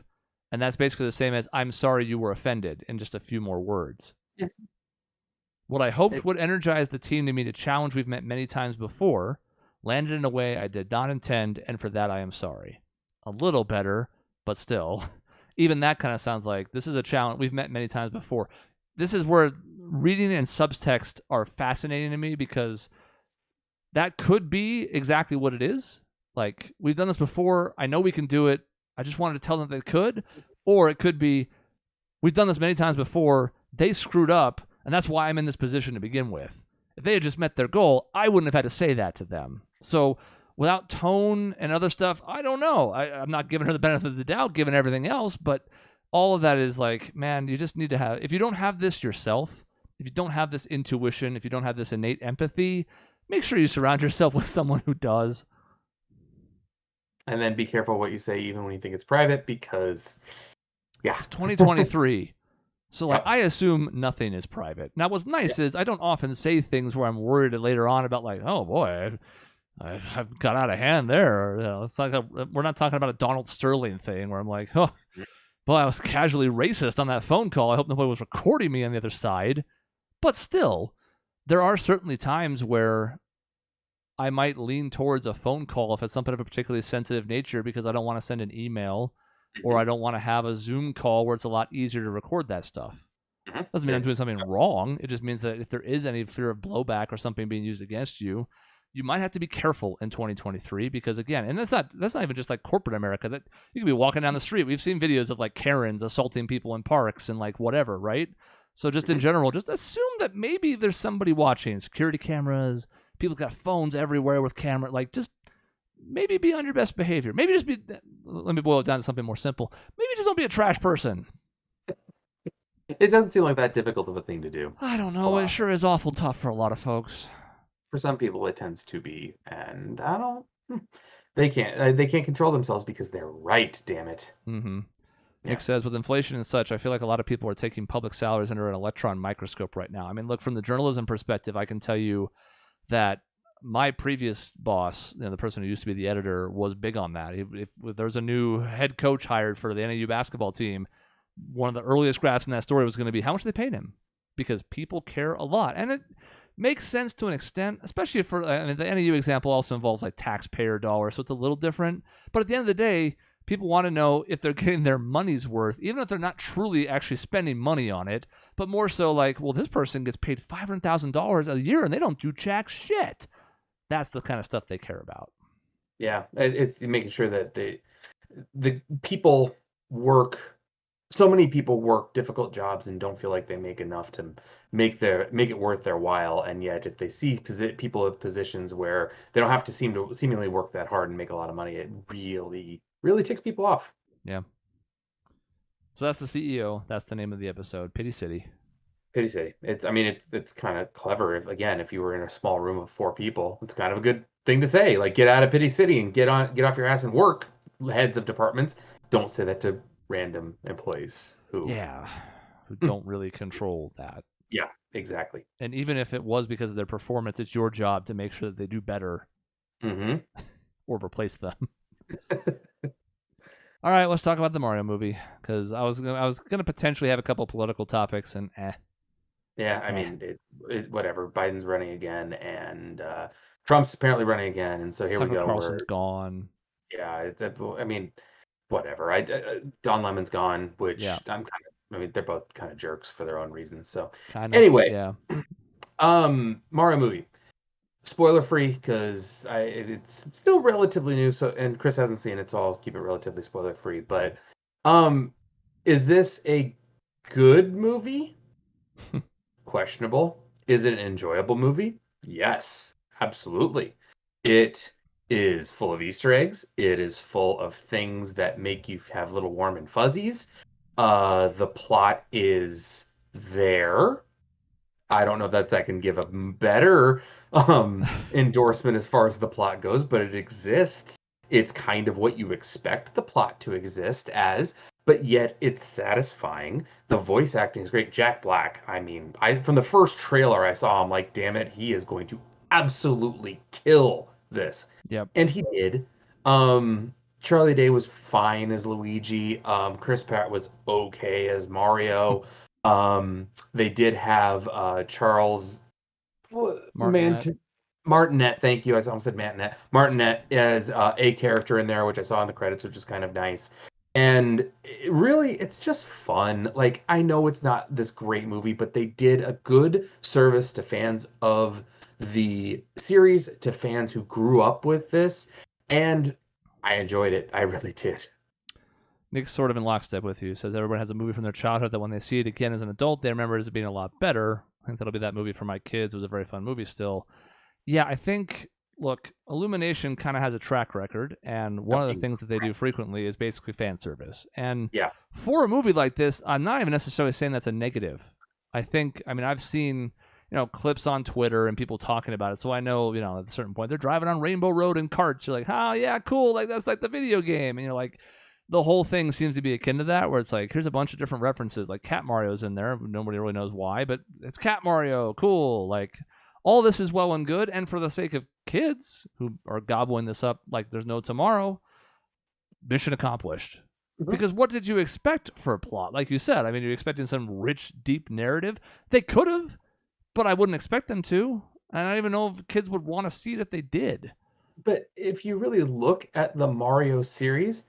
and that's basically the same as, I'm sorry you were offended, in just a few more words. Yeah. What I hoped would energize the team to meet a challenge we've met many times before landed in a way I did not intend, and for that I am sorry. A little better, but still. Even that kind of sounds like this is a challenge we've met many times before. This is where reading and subtext are fascinating to me, because that could be exactly what it is. Like, we've done this before. I know we can do it. I just wanted to tell them they could. Or it could be, We've done this many times before. They screwed up, and that's why I'm in this position to begin with. If they had just met their goal, I wouldn't have had to say that to them. So without tone and other stuff, I don't know. I'm not giving her the benefit of the doubt, given everything else, but all of that is like, man, you just need to have, if you don't have this yourself, if you don't have this intuition, if you don't have this innate empathy, make sure you surround yourself with someone who does. And then be careful what you say, even when you think it's private, because, yeah. It's 2023. So, like, Yep. I assume nothing is private. Now, what's nice is I don't often say things where I'm worried later on about, like, oh, boy, I've got out of hand there. Or, it's like we're not talking about a Donald Sterling thing where I'm like, oh, boy, I was casually racist on that phone call. I hope nobody was recording me on the other side. But still, there are certainly times where I might lean towards a phone call if it's something of a particularly sensitive nature because I don't want to send an email or I don't want to have a Zoom call where it's a lot easier to record that stuff. Doesn't mean I'm doing something wrong. It just means that if there is any fear of blowback or something being used against you, you might have to be careful in 2023 because, again, and that's not even just like corporate America. That you could be walking down the street. We've seen videos of like Karens assaulting people in parks and like whatever, right? So just in general, just assume that maybe there's somebody watching. Security cameras, people got phones everywhere with camera. Like, just maybe be on your best behavior. Maybe just be, let me boil it down to something more simple. Maybe just don't be a trash person. It doesn't seem like that difficult of a thing to do. I don't know. It sure is awful tough for a lot of folks. For some people, it tends to be, and I don't. They can't control themselves because they're right. Damn it. Mm-hmm. Nick says, with inflation and such, I feel like a lot of people are taking public salaries under an electron microscope right now. I mean, look, from the journalism perspective, I can tell you that my previous boss, the person who used to be the editor, was big on that. If there's a new head coach hired for the NAU basketball team, one of the earliest graphs in that story was going to be how much they paid him, because people care a lot. And it makes sense to an extent, especially for, I mean, the NAU example also involves like taxpayer dollars, so it's a little different. But at the end of the day, people want to know if they're getting their money's worth, even if they're not truly actually spending money on it, but more so like, well, this person gets paid $500,000 a year and they don't do jack shit. That's the kind of stuff they care about. Yeah, it's making sure that the people work. So many people work difficult jobs and don't feel like they make enough to make it worth their while. And yet, if they see people in positions where they don't have to seemingly work that hard and make a lot of money, it really, really ticks people off. Yeah. So that's the CEO. That's the name of the episode. Pity City. Pity City. It's kind of clever. If you were in a small room of 4 people, it's kind of a good thing to say. Like, get out of Pity City and get off your ass and work. Heads of departments, don't say that to random employees who don't really control that. Yeah, exactly. And even if it was because of their performance, it's your job to make sure that they do better or replace them. All right, let's talk about the Mario movie, because I was gonna potentially have a couple political topics and Yeah, I mean, whatever. Biden's running again, and Trump's apparently running again, and so here Tucker we go. Carlson's gone. Yeah, I mean, whatever. Don Lemon's gone, which they're both kind of jerks for their own reasons. So anyway, Mario movie, spoiler free because it's still relatively new. So, and Chris hasn't seen it, so I'll keep it relatively spoiler free. But is this a good movie? Questionable. Is it an enjoyable movie? Yes, absolutely. It is full of Easter eggs. It is full of things that make you have little warm and fuzzies. The plot is there. I don't know if that can give a better endorsement as far as the plot goes, but it exists. It's kind of what you expect the plot to exist as, but yet it's satisfying. The voice acting is great. Jack Black, I mean, from the first trailer I saw, I'm like, damn it, he is going to absolutely kill this. Yep. And he did. Charlie Day was fine as Luigi. Chris Pratt was okay as Mario. They did have Charles Martinet. Thank you. I almost said Martinet. Martinet as a character in there, which I saw in the credits, which is kind of nice. And it's just fun. Like, I know it's not this great movie, but they did a good service to fans of the series, to fans who grew up with this, and I enjoyed it. I really did. Nick's sort of in lockstep with you. Says everyone has a movie from their childhood that when they see it again as an adult, they remember it as being a lot better. I think that'll be that movie for my kids. It was a very fun movie still. Yeah, I think, look, Illumination kind of has a track record, and one of the things that they do frequently is basically fan service. And Yeah. for a movie like this, I'm not even necessarily saying that's a negative. I mean, I've seen, clips on Twitter and people talking about it, so I know, at a certain point, they're driving on Rainbow Road in carts. You're like, oh, yeah, cool, like, that's like the video game. And you're like, the whole thing seems to be akin to that, where it's like, here's a bunch of different references, like Cat Mario's in there. Nobody really knows why, but it's Cat Mario, cool, like... All this is well and good, and for the sake of kids who are gobbling this up like there's no tomorrow, mission accomplished. Mm-hmm. Because what did you expect for a plot? Like you said, I mean, you're expecting some rich, deep narrative. They could have, but I wouldn't expect them to. And I don't even know if kids would want to see it if they did. But if you really look at the Mario series,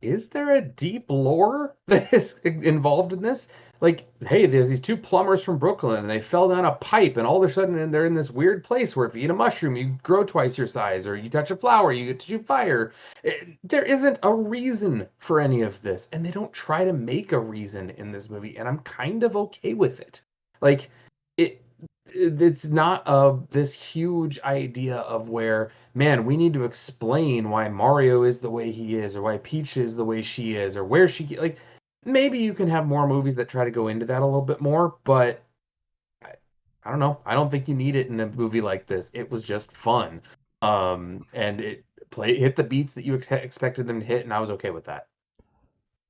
is there a deep lore that is involved in this? Like, hey, there's these two plumbers from Brooklyn, and they fell down a pipe, and all of a sudden they're in this weird place where if you eat a mushroom, you grow twice your size, or you touch a flower, you get to shoot fire. There isn't a reason for any of this, and they don't try to make a reason in this movie, and I'm kind of okay with it. Like, it's not this huge idea of where, man, we need to explain why Mario is the way he is, or why Peach is the way she is, or where she, like, maybe you can have more movies that try to go into that a little bit more, but I don't know. I don't think you need it in a movie like this. It was just fun. And it hit the beats that you expected them to hit, and I was okay with that.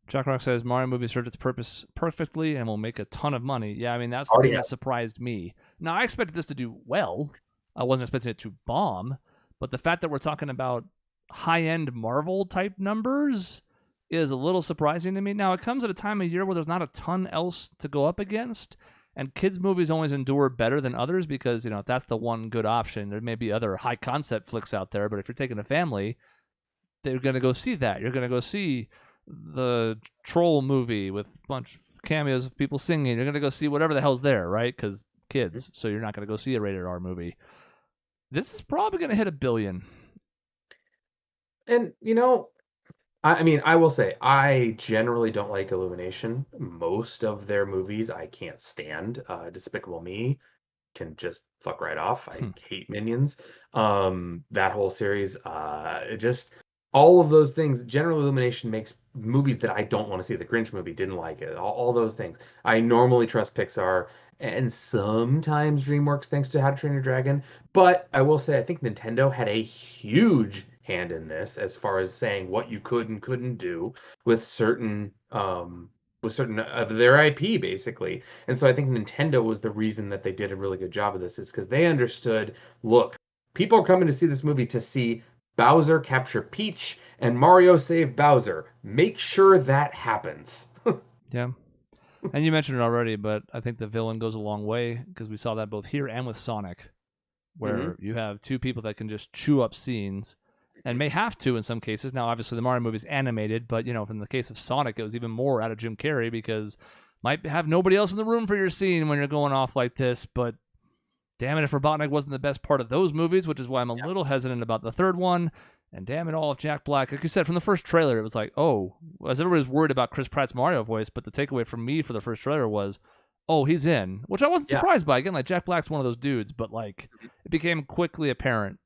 Chuck Rock says Mario movie served its purpose perfectly and will make a ton of money. Yeah, I mean, that's the thing that surprised me. Now, I expected this to do well. I wasn't expecting it to bomb, but the fact that we're talking about high-end Marvel-type numbers is a little surprising to me. Now, it comes at a time of year where there's not a ton else to go up against, and kids' movies always endure better than others because, if that's the one good option. There may be other high-concept flicks out there, but if you're taking a family, they're going to go see that. You're going to go see the Troll movie with a bunch of cameos of people singing. You're going to go see whatever the hell's there, right? Because kids, so you're not going to go see a rated R movie. This is probably going to hit $1 billion. And, I mean, I will say, I generally don't like Illumination. Most of their movies I can't stand. Despicable Me can just fuck right off. I hate Minions. That whole series, just all of those things. General Illumination makes movies that I don't want to see. The Grinch movie, didn't like it. All those things. I normally trust Pixar and sometimes DreamWorks, thanks to How to Train Your Dragon. But I will say, I think Nintendo had a huge hand in this as far as saying what you could and couldn't do with certain of their IP, basically. And so I think Nintendo was the reason that they did a really good job of this, is because they understood, look, people are coming to see this movie to see Bowser capture Peach and Mario save Bowser. Make sure that happens. Yeah. And you mentioned it already, but I think the villain goes a long way, because we saw that both here and with Sonic, where you have two people that can just chew up scenes and may have to in some cases. Now, obviously, the Mario movie's animated, but, in the case of Sonic, it was even more out of Jim Carrey, because might have nobody else in the room for your scene when you're going off like this, but damn it if Robotnik wasn't the best part of those movies, which is why I'm a little hesitant about the third one. And damn it all if Jack Black, like you said, from the first trailer, it was like, oh, as everybody was worried about Chris Pratt's Mario voice, but the takeaway from me for the first trailer was, oh, he's in, which I wasn't surprised by. Again, like, Jack Black's one of those dudes, but, like, it became quickly apparent.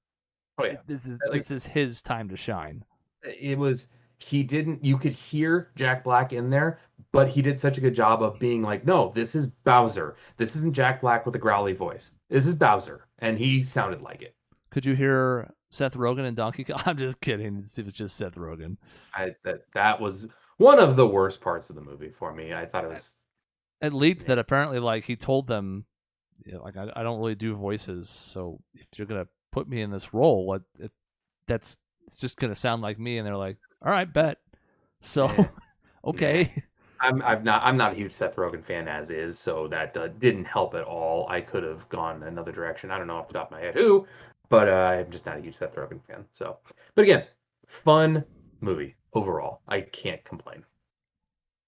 Oh, yeah. This is his time to shine. It was, you could hear Jack Black in there, but he did such a good job of being like, no, this is Bowser. This isn't Jack Black with a growly voice. This is Bowser. And he sounded like it. Could you hear Seth Rogen and Donkey Kong? I'm just kidding. It was just Seth Rogen. That was one of the worst parts of the movie for me. I thought it was... It leaked that apparently, like, he told them, like, I don't really do voices, so if you're going to put me in this role, it's just going to sound like me. And they're like, all right, bet. So, okay. Yeah. I'm not a huge Seth Rogen fan as is, so that didn't help at all. I could have gone another direction. I don't know off the top of my head who, but I'm just not a huge Seth Rogen fan. So, but again, fun movie overall. I can't complain.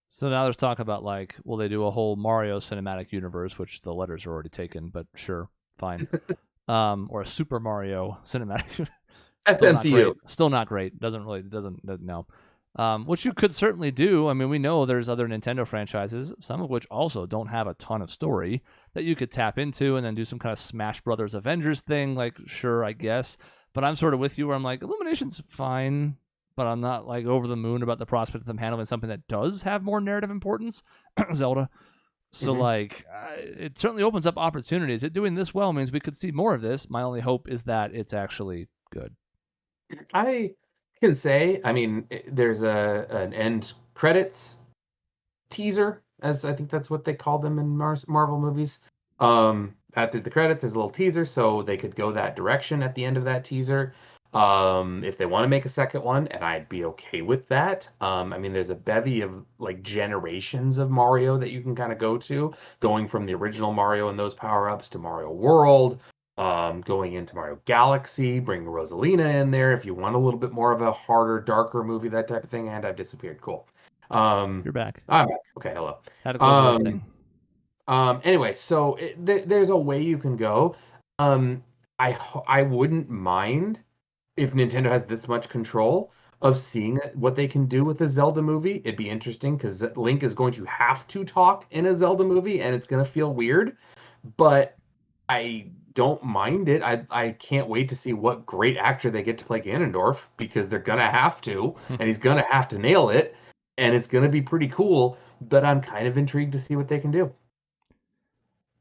So now there's talk about, like, will they do a whole Mario cinematic universe, which the letters are already taken, but sure, fine. Or a Super Mario cinematic. That's MCU. Still not great. No. which you could certainly do. I mean, we know there's other Nintendo franchises, some of which also don't have a ton of story that you could tap into and then do some kind of Smash Brothers Avengers thing. Like, sure, I guess. But I'm sort of with you where I'm like, Illumination's fine, but I'm not like over the moon about the prospect of them handling something that does have more narrative importance, Zelda. So like, it certainly opens up opportunities. It doing this well means we could see more of this. My only hope is that it's actually good. I can say, I mean, there's an end credits teaser, as I think that's what they call them in Marvel movies. After the credits, there's a little teaser, so they could go that direction at the end of that teaser. If they want to make a second one, and I'd be okay with that. I mean, there's a bevy of like generations of Mario that you can kind of go to, going from the original Mario and those power-ups to Mario World, going into Mario Galaxy, bring Rosalina in there if you want a little bit more of a harder, darker movie, that type of thing. And I've disappeared. Cool. You're back. I'm back. Okay, hello. Had to close the web thing. Anyway, so there's a way you can go. I wouldn't mind if Nintendo has this much control of seeing what they can do with a Zelda movie. It'd be interesting because Link is going to have to talk in a Zelda movie, and it's going to feel weird. But I don't mind it. I can't wait to see what great actor they get to play Ganondorf because they're gonna have to, and he's gonna have to nail it, and it's gonna be pretty cool. But I'm kind of intrigued to see what they can do.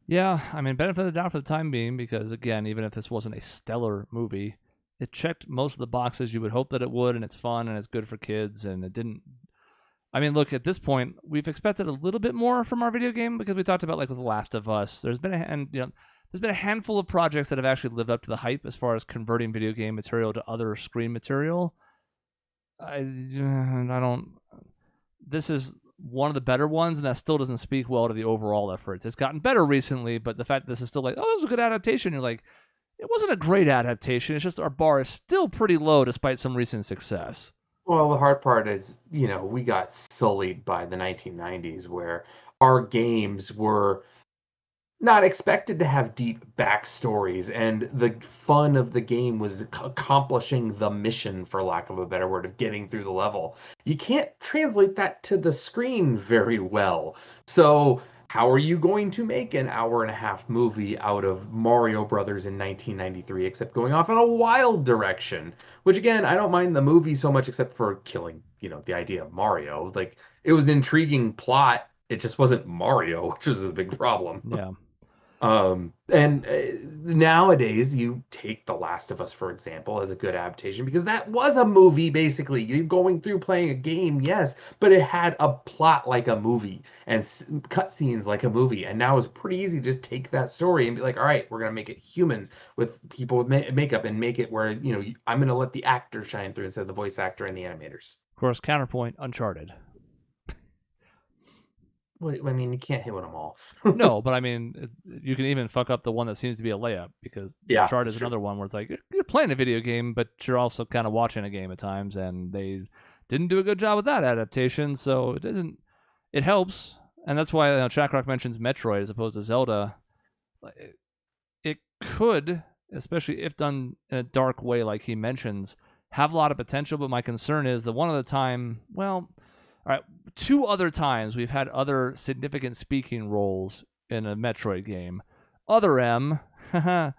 Yeah, I mean, benefit of the doubt for the time being, because again, even if this wasn't a stellar movie, it checked most of the boxes you would hope that it would, and it's fun and it's good for kids, and it didn't. I mean, look, at this point, we've expected a little bit more from our video game because we talked about like with The Last of Us. There's been there's been a handful of projects that have actually lived up to the hype as far as converting video game material to other screen material. I don't. This is one of the better ones, and that still doesn't speak well to the overall efforts. It's gotten better recently, but the fact that this is still like, oh, that was a good adaptation, you're like, it wasn't a great adaptation. It's just our bar is still pretty low despite some recent success. Well, the hard part is, we got sullied by the 1990s where our games were not expected to have deep backstories, and the fun of the game was accomplishing the mission, for lack of a better word, of getting through the level. You can't translate that to the screen very well. So how are you going to make an hour and a half movie out of Mario Brothers in 1993 except going off in a wild direction? Which again, I don't mind the movie so much except for killing, the idea of Mario. Like, it was an intriguing plot. It just wasn't Mario, which is a big problem. Yeah. And nowadays you take The Last of Us, for example, as a good adaptation because that was a movie, basically. You're going through playing a game, yes, but it had a plot like a movie and cutscenes like a movie. And now it's pretty easy to just take that story and be like, all right, we're going to make it humans with people with makeup and make it where, I'm going to let the actor shine through instead of the voice actor and the animators. Of course, counterpoint, Uncharted. I mean, you can't hit them all. No, but I mean, you can even fuck up the one that seems to be a layup because Uncharted is another one where it's like you're playing a video game, but you're also kind of watching a game at times, and they didn't do a good job with that adaptation. So it doesn't. It helps, and that's why Chakrock mentions Metroid as opposed to Zelda. It could, especially if done in a dark way, like he mentions, have a lot of potential. But my concern is the one at a time. Well. All right, 2 other times we've had other significant speaking roles in a Metroid game. Other M, and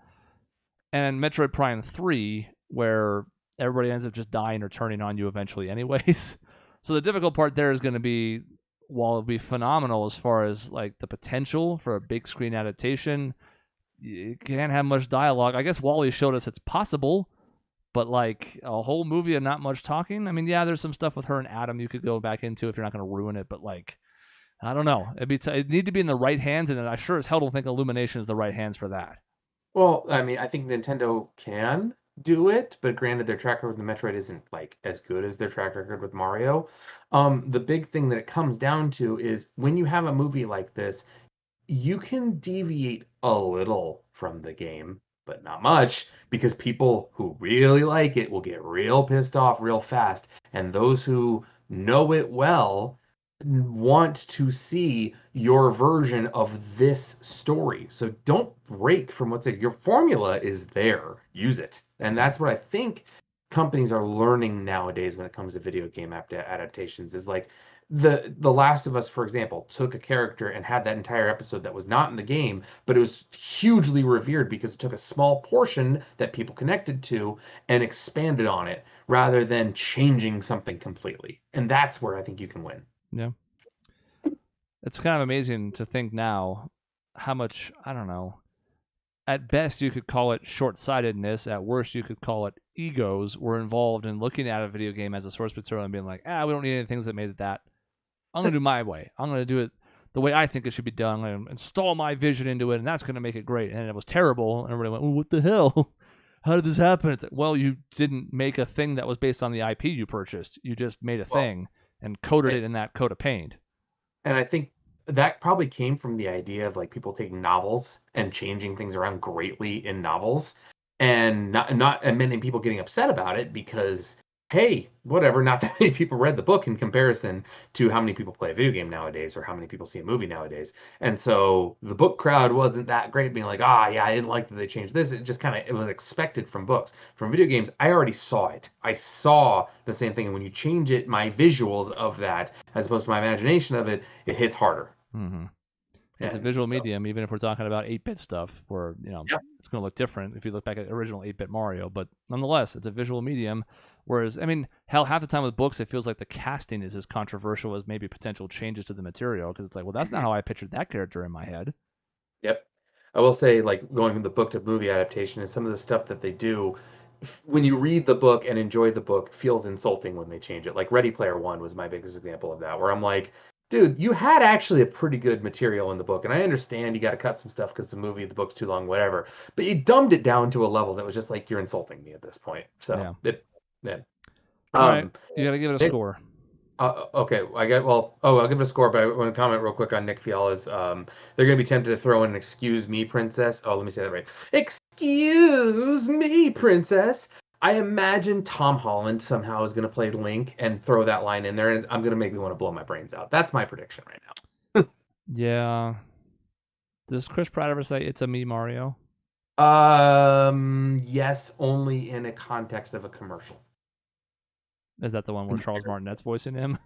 Metroid Prime 3, where everybody ends up just dying or turning on you eventually anyways. So the difficult part there is going to be, while it'll be phenomenal as far as like the potential for a big screen adaptation, you can't have much dialogue. I guess Wally showed us it's possible, but like a whole movie of not much talking. I mean, yeah, there's some stuff with her and Adam you could go back into if you're not going to ruin it. But like, I don't know. It'd need to be in the right hands, and I sure as hell don't think Illumination is the right hands for that. Well, I mean, I think Nintendo can do it, but granted, their track record with the Metroid isn't like as good as their track record with Mario. The big thing that it comes down to is when you have a movie like this, you can deviate a little from the game, but not much, because people who really like it will get real pissed off real fast, and those who know it well want to see your version of this story. So don't break from what's it. Your formula is there. Use it. And that's what I think companies are learning nowadays when it comes to video game adaptations is like the Last of Us, for example, took a character and had that entire episode that was not in the game, but it was hugely revered because it took a small portion that people connected to and expanded on it rather than changing something completely. And that's where I think you can win. Yeah. It's kind of amazing to think now how much, I don't know, at best you could call it short-sightedness, at worst you could call it egos were involved in looking at a video game as a source material and being like, we don't need any things that made it that. I'm going to do my way. I'm going to do it the way I think it should be done. I'm going to install my vision into it, and that's going to make it great. And it was terrible, and everybody went, what the hell? How did this happen? It's like, well, you didn't make a thing that was based on the IP you purchased. You just made a thing and coded it in that coat of paint. And I think that probably came from the idea of like people taking novels and changing things around greatly in novels, and not and many people getting upset about it because hey, whatever, not that many people read the book in comparison to how many people play a video game nowadays or how many people see a movie nowadays. And so the book crowd wasn't that great being like, yeah, I didn't like that they changed this. It just kind of, it was expected from books. From video games, I already saw it. I saw the same thing. And when you change it, my visuals of that, as opposed to my imagination of it, it hits harder. Mm-hmm. It's a visual medium, even if we're talking about 8-bit stuff, where it's going to look different if you look back at original 8-bit Mario. But nonetheless, it's a visual medium. Whereas, I mean, hell, half the time with books, it feels like the casting is as controversial as maybe potential changes to the material, because it's like, well, that's not how I pictured that character in my head. Yep. I will say, like, going from the book to movie adaptation is some of the stuff that they do. When you read the book and enjoy the book, feels insulting when they change it. Like Ready Player One was my biggest example of that, where I'm like, dude, you had actually a pretty good material in the book, and I understand you got to cut some stuff because the movie, the book's too long, whatever. But you dumbed it down to a level that was just like, you're insulting me at this point. So, yeah. All right, you got to give it a score. Okay, I'll give it a score, but I want to comment real quick on Nick Fiala's. They're going to be tempted to throw in an "Excuse me, Princess." Oh, let me say that right. Excuse me, Princess. I imagine Tom Holland somehow is going to play Link and throw that line in there, and I'm going to make me want to blow my brains out. That's my prediction right now. Yeah. Does Chris Pratt ever say it's a me Mario? Yes, only in a context of a commercial. Is that the one where Charles Martinet's voicing him?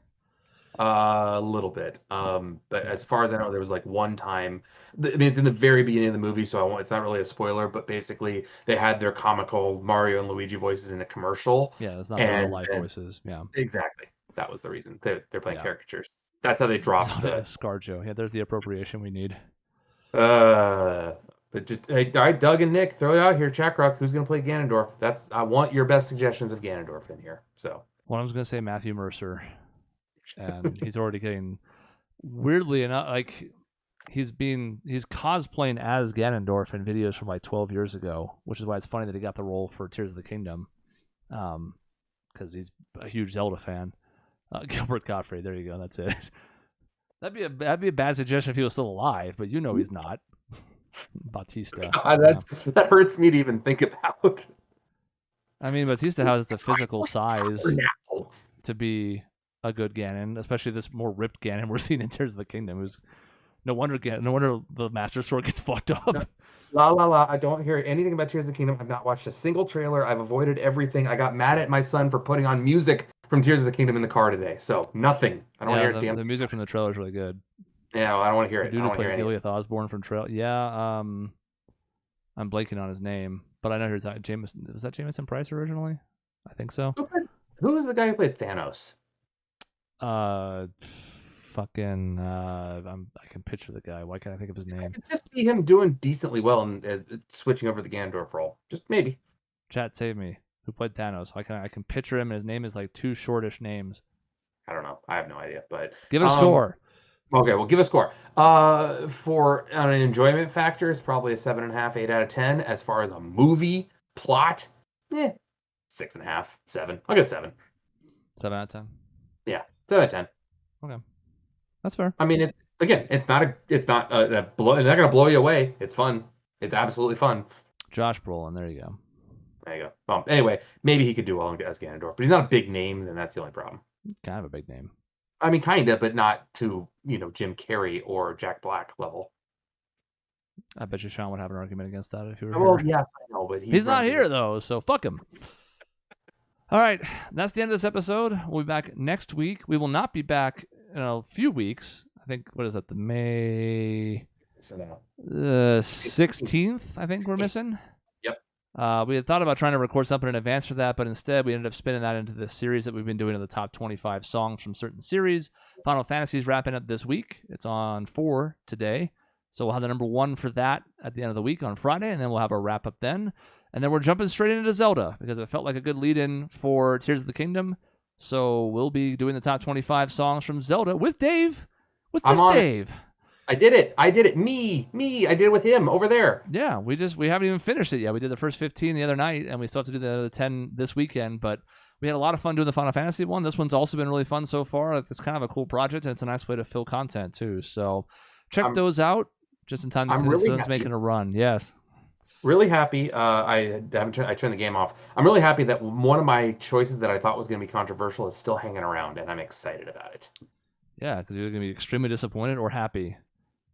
A little bit. But as far as I know, there was like one time. I mean, it's in the very beginning of the movie, so it's not really a spoiler. But basically, they had their comical Mario and Luigi voices in a commercial. Yeah, it's not their real life voices. Yeah, exactly. That was the reason they're playing caricatures. That's how they dropped the ScarJo. Yeah, there's the appropriation we need. But just hey, all right, Doug and Nick, throw it out here. Chakrock, who's gonna play Ganondorf? I want your best suggestions of Ganondorf in here. So. Well, I was gonna say Matthew Mercer. And he's already getting, weirdly enough, like he's cosplaying as Ganondorf in videos from like 12 years ago, which is why it's funny that he got the role for Tears of the Kingdom, because he's a huge Zelda fan. Gilbert Gottfried, there you go, that's it. That'd be a bad suggestion if he was still alive, but he's not. Bautista. God, that hurts me to even think about. I mean, Bautista has the physical size to be a good Ganon, especially this more ripped Ganon we're seeing in Tears of the Kingdom. Who's no wonder the Master Sword gets fucked up. La. I don't hear anything about Tears of the Kingdom. I've not watched a single trailer. I've avoided everything. I got mad at my son for putting on music from Tears of the Kingdom in the car today. So nothing. I don't want to hear it. The music from the trailer is really good. Yeah, I don't want to hear it. The dude who played Gileath Osborne from trailer. Yeah, I'm blanking on his name, but I know who's talking. Jameson. Was that Jameson Price originally? I think so. Who was the guy who played Thanos? I can picture the guy. Why can't I think of his name? I could just see him doing decently well and switching over to the Ganondorf role. Just maybe. Chat, save me. Who played Thanos? I can picture him, and his name is like two shortish names. I don't know. I have no idea. But give it a score. Okay, well, give a score. For an enjoyment factor, it's probably a 7.5, 8 out of 10. As far as a movie plot, 6.5, 7. I'll get 7. 7 out of 10. Yeah, 7 out of 10. Okay, that's fair. I mean, it's not gonna blow you away. It's fun. It's absolutely fun. Josh Brolin, there you go. There you go. Well, anyway, maybe he could do well as Ganondorf, but he's not a big name, and that's the only problem. Kind of a big name. I mean, kind of, but not to, Jim Carrey or Jack Black level. I bet you Sean would have an argument against that if you were here. Well, here. yeah, I know, but he's not here, though, so fuck him. All right, that's the end of this episode. We'll be back next week. We will not be back in a few weeks. I think, what is that, the May 16th, I think we're missing. Yep. We had thought about trying to record something in advance for that, but instead we ended up spinning that into the series that we've been doing of the top 25 songs from certain series. Final Fantasy is wrapping up this week. It's on 4 today. So we'll have the number 1 for that at the end of the week on Friday, and then we'll have our wrap up then. And then we're jumping straight into Zelda because it felt like a good lead-in for Tears of the Kingdom. So we'll be doing the top 25 songs from Zelda with Dave. With this Dave. I did it. Me. I did it with him over there. Yeah, we haven't even finished it yet. We did the first 15 the other night, and we still have to do the other 10 this weekend. But we had a lot of fun doing the Final Fantasy one. This one's also been really fun so far. It's kind of a cool project, and it's a nice way to fill content too. So check those out just in time to see the sun's making a run. Yes. Really happy. I turned the game off. I'm really happy that one of my choices that I thought was going to be controversial is still hanging around, and I'm excited about it. Yeah, because you're going to be extremely disappointed or happy.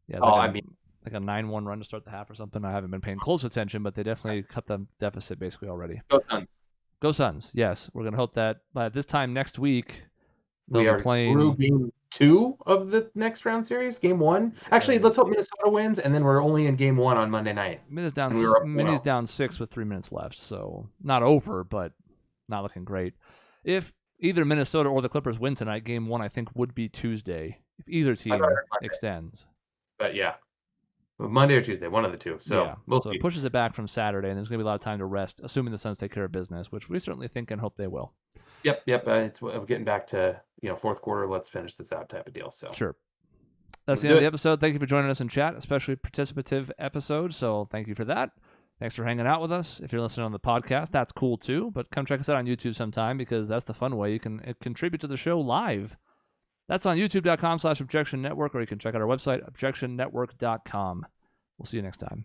Yeah, like a 9-1 run to start the half or something. I haven't been paying close attention, but they definitely cut the deficit basically already. Go Suns. Go Suns. Yes, we're going to hope that by this time next week we are playing through game 2 of the next round series. Game 1. Actually, let's hope Minnesota wins, and then we're only in game 1 on Monday night. Minnie's down 6 with 3 minutes left, so not over, but not looking great. If either Minnesota or the Clippers win tonight, game 1 I think would be Tuesday if either team extends. But yeah, Monday or Tuesday, one of the two. So yeah. We'll see. It pushes it back from Saturday, and there's going to be a lot of time to rest, assuming the Suns take care of business, which we certainly think and hope they will. Yep. It's getting back to fourth quarter. Let's finish this out type of deal. So sure. That's the end of the episode. Thank you for joining us in chat, especially participative episode. So thank you for that. Thanks for hanging out with us. If you're listening on the podcast, that's cool too. But come check us out on YouTube sometime because that's the fun way you can contribute to the show live. That's on youtube.com/Objection Network, or you can check out our website, objectionnetwork.com. We'll see you next time.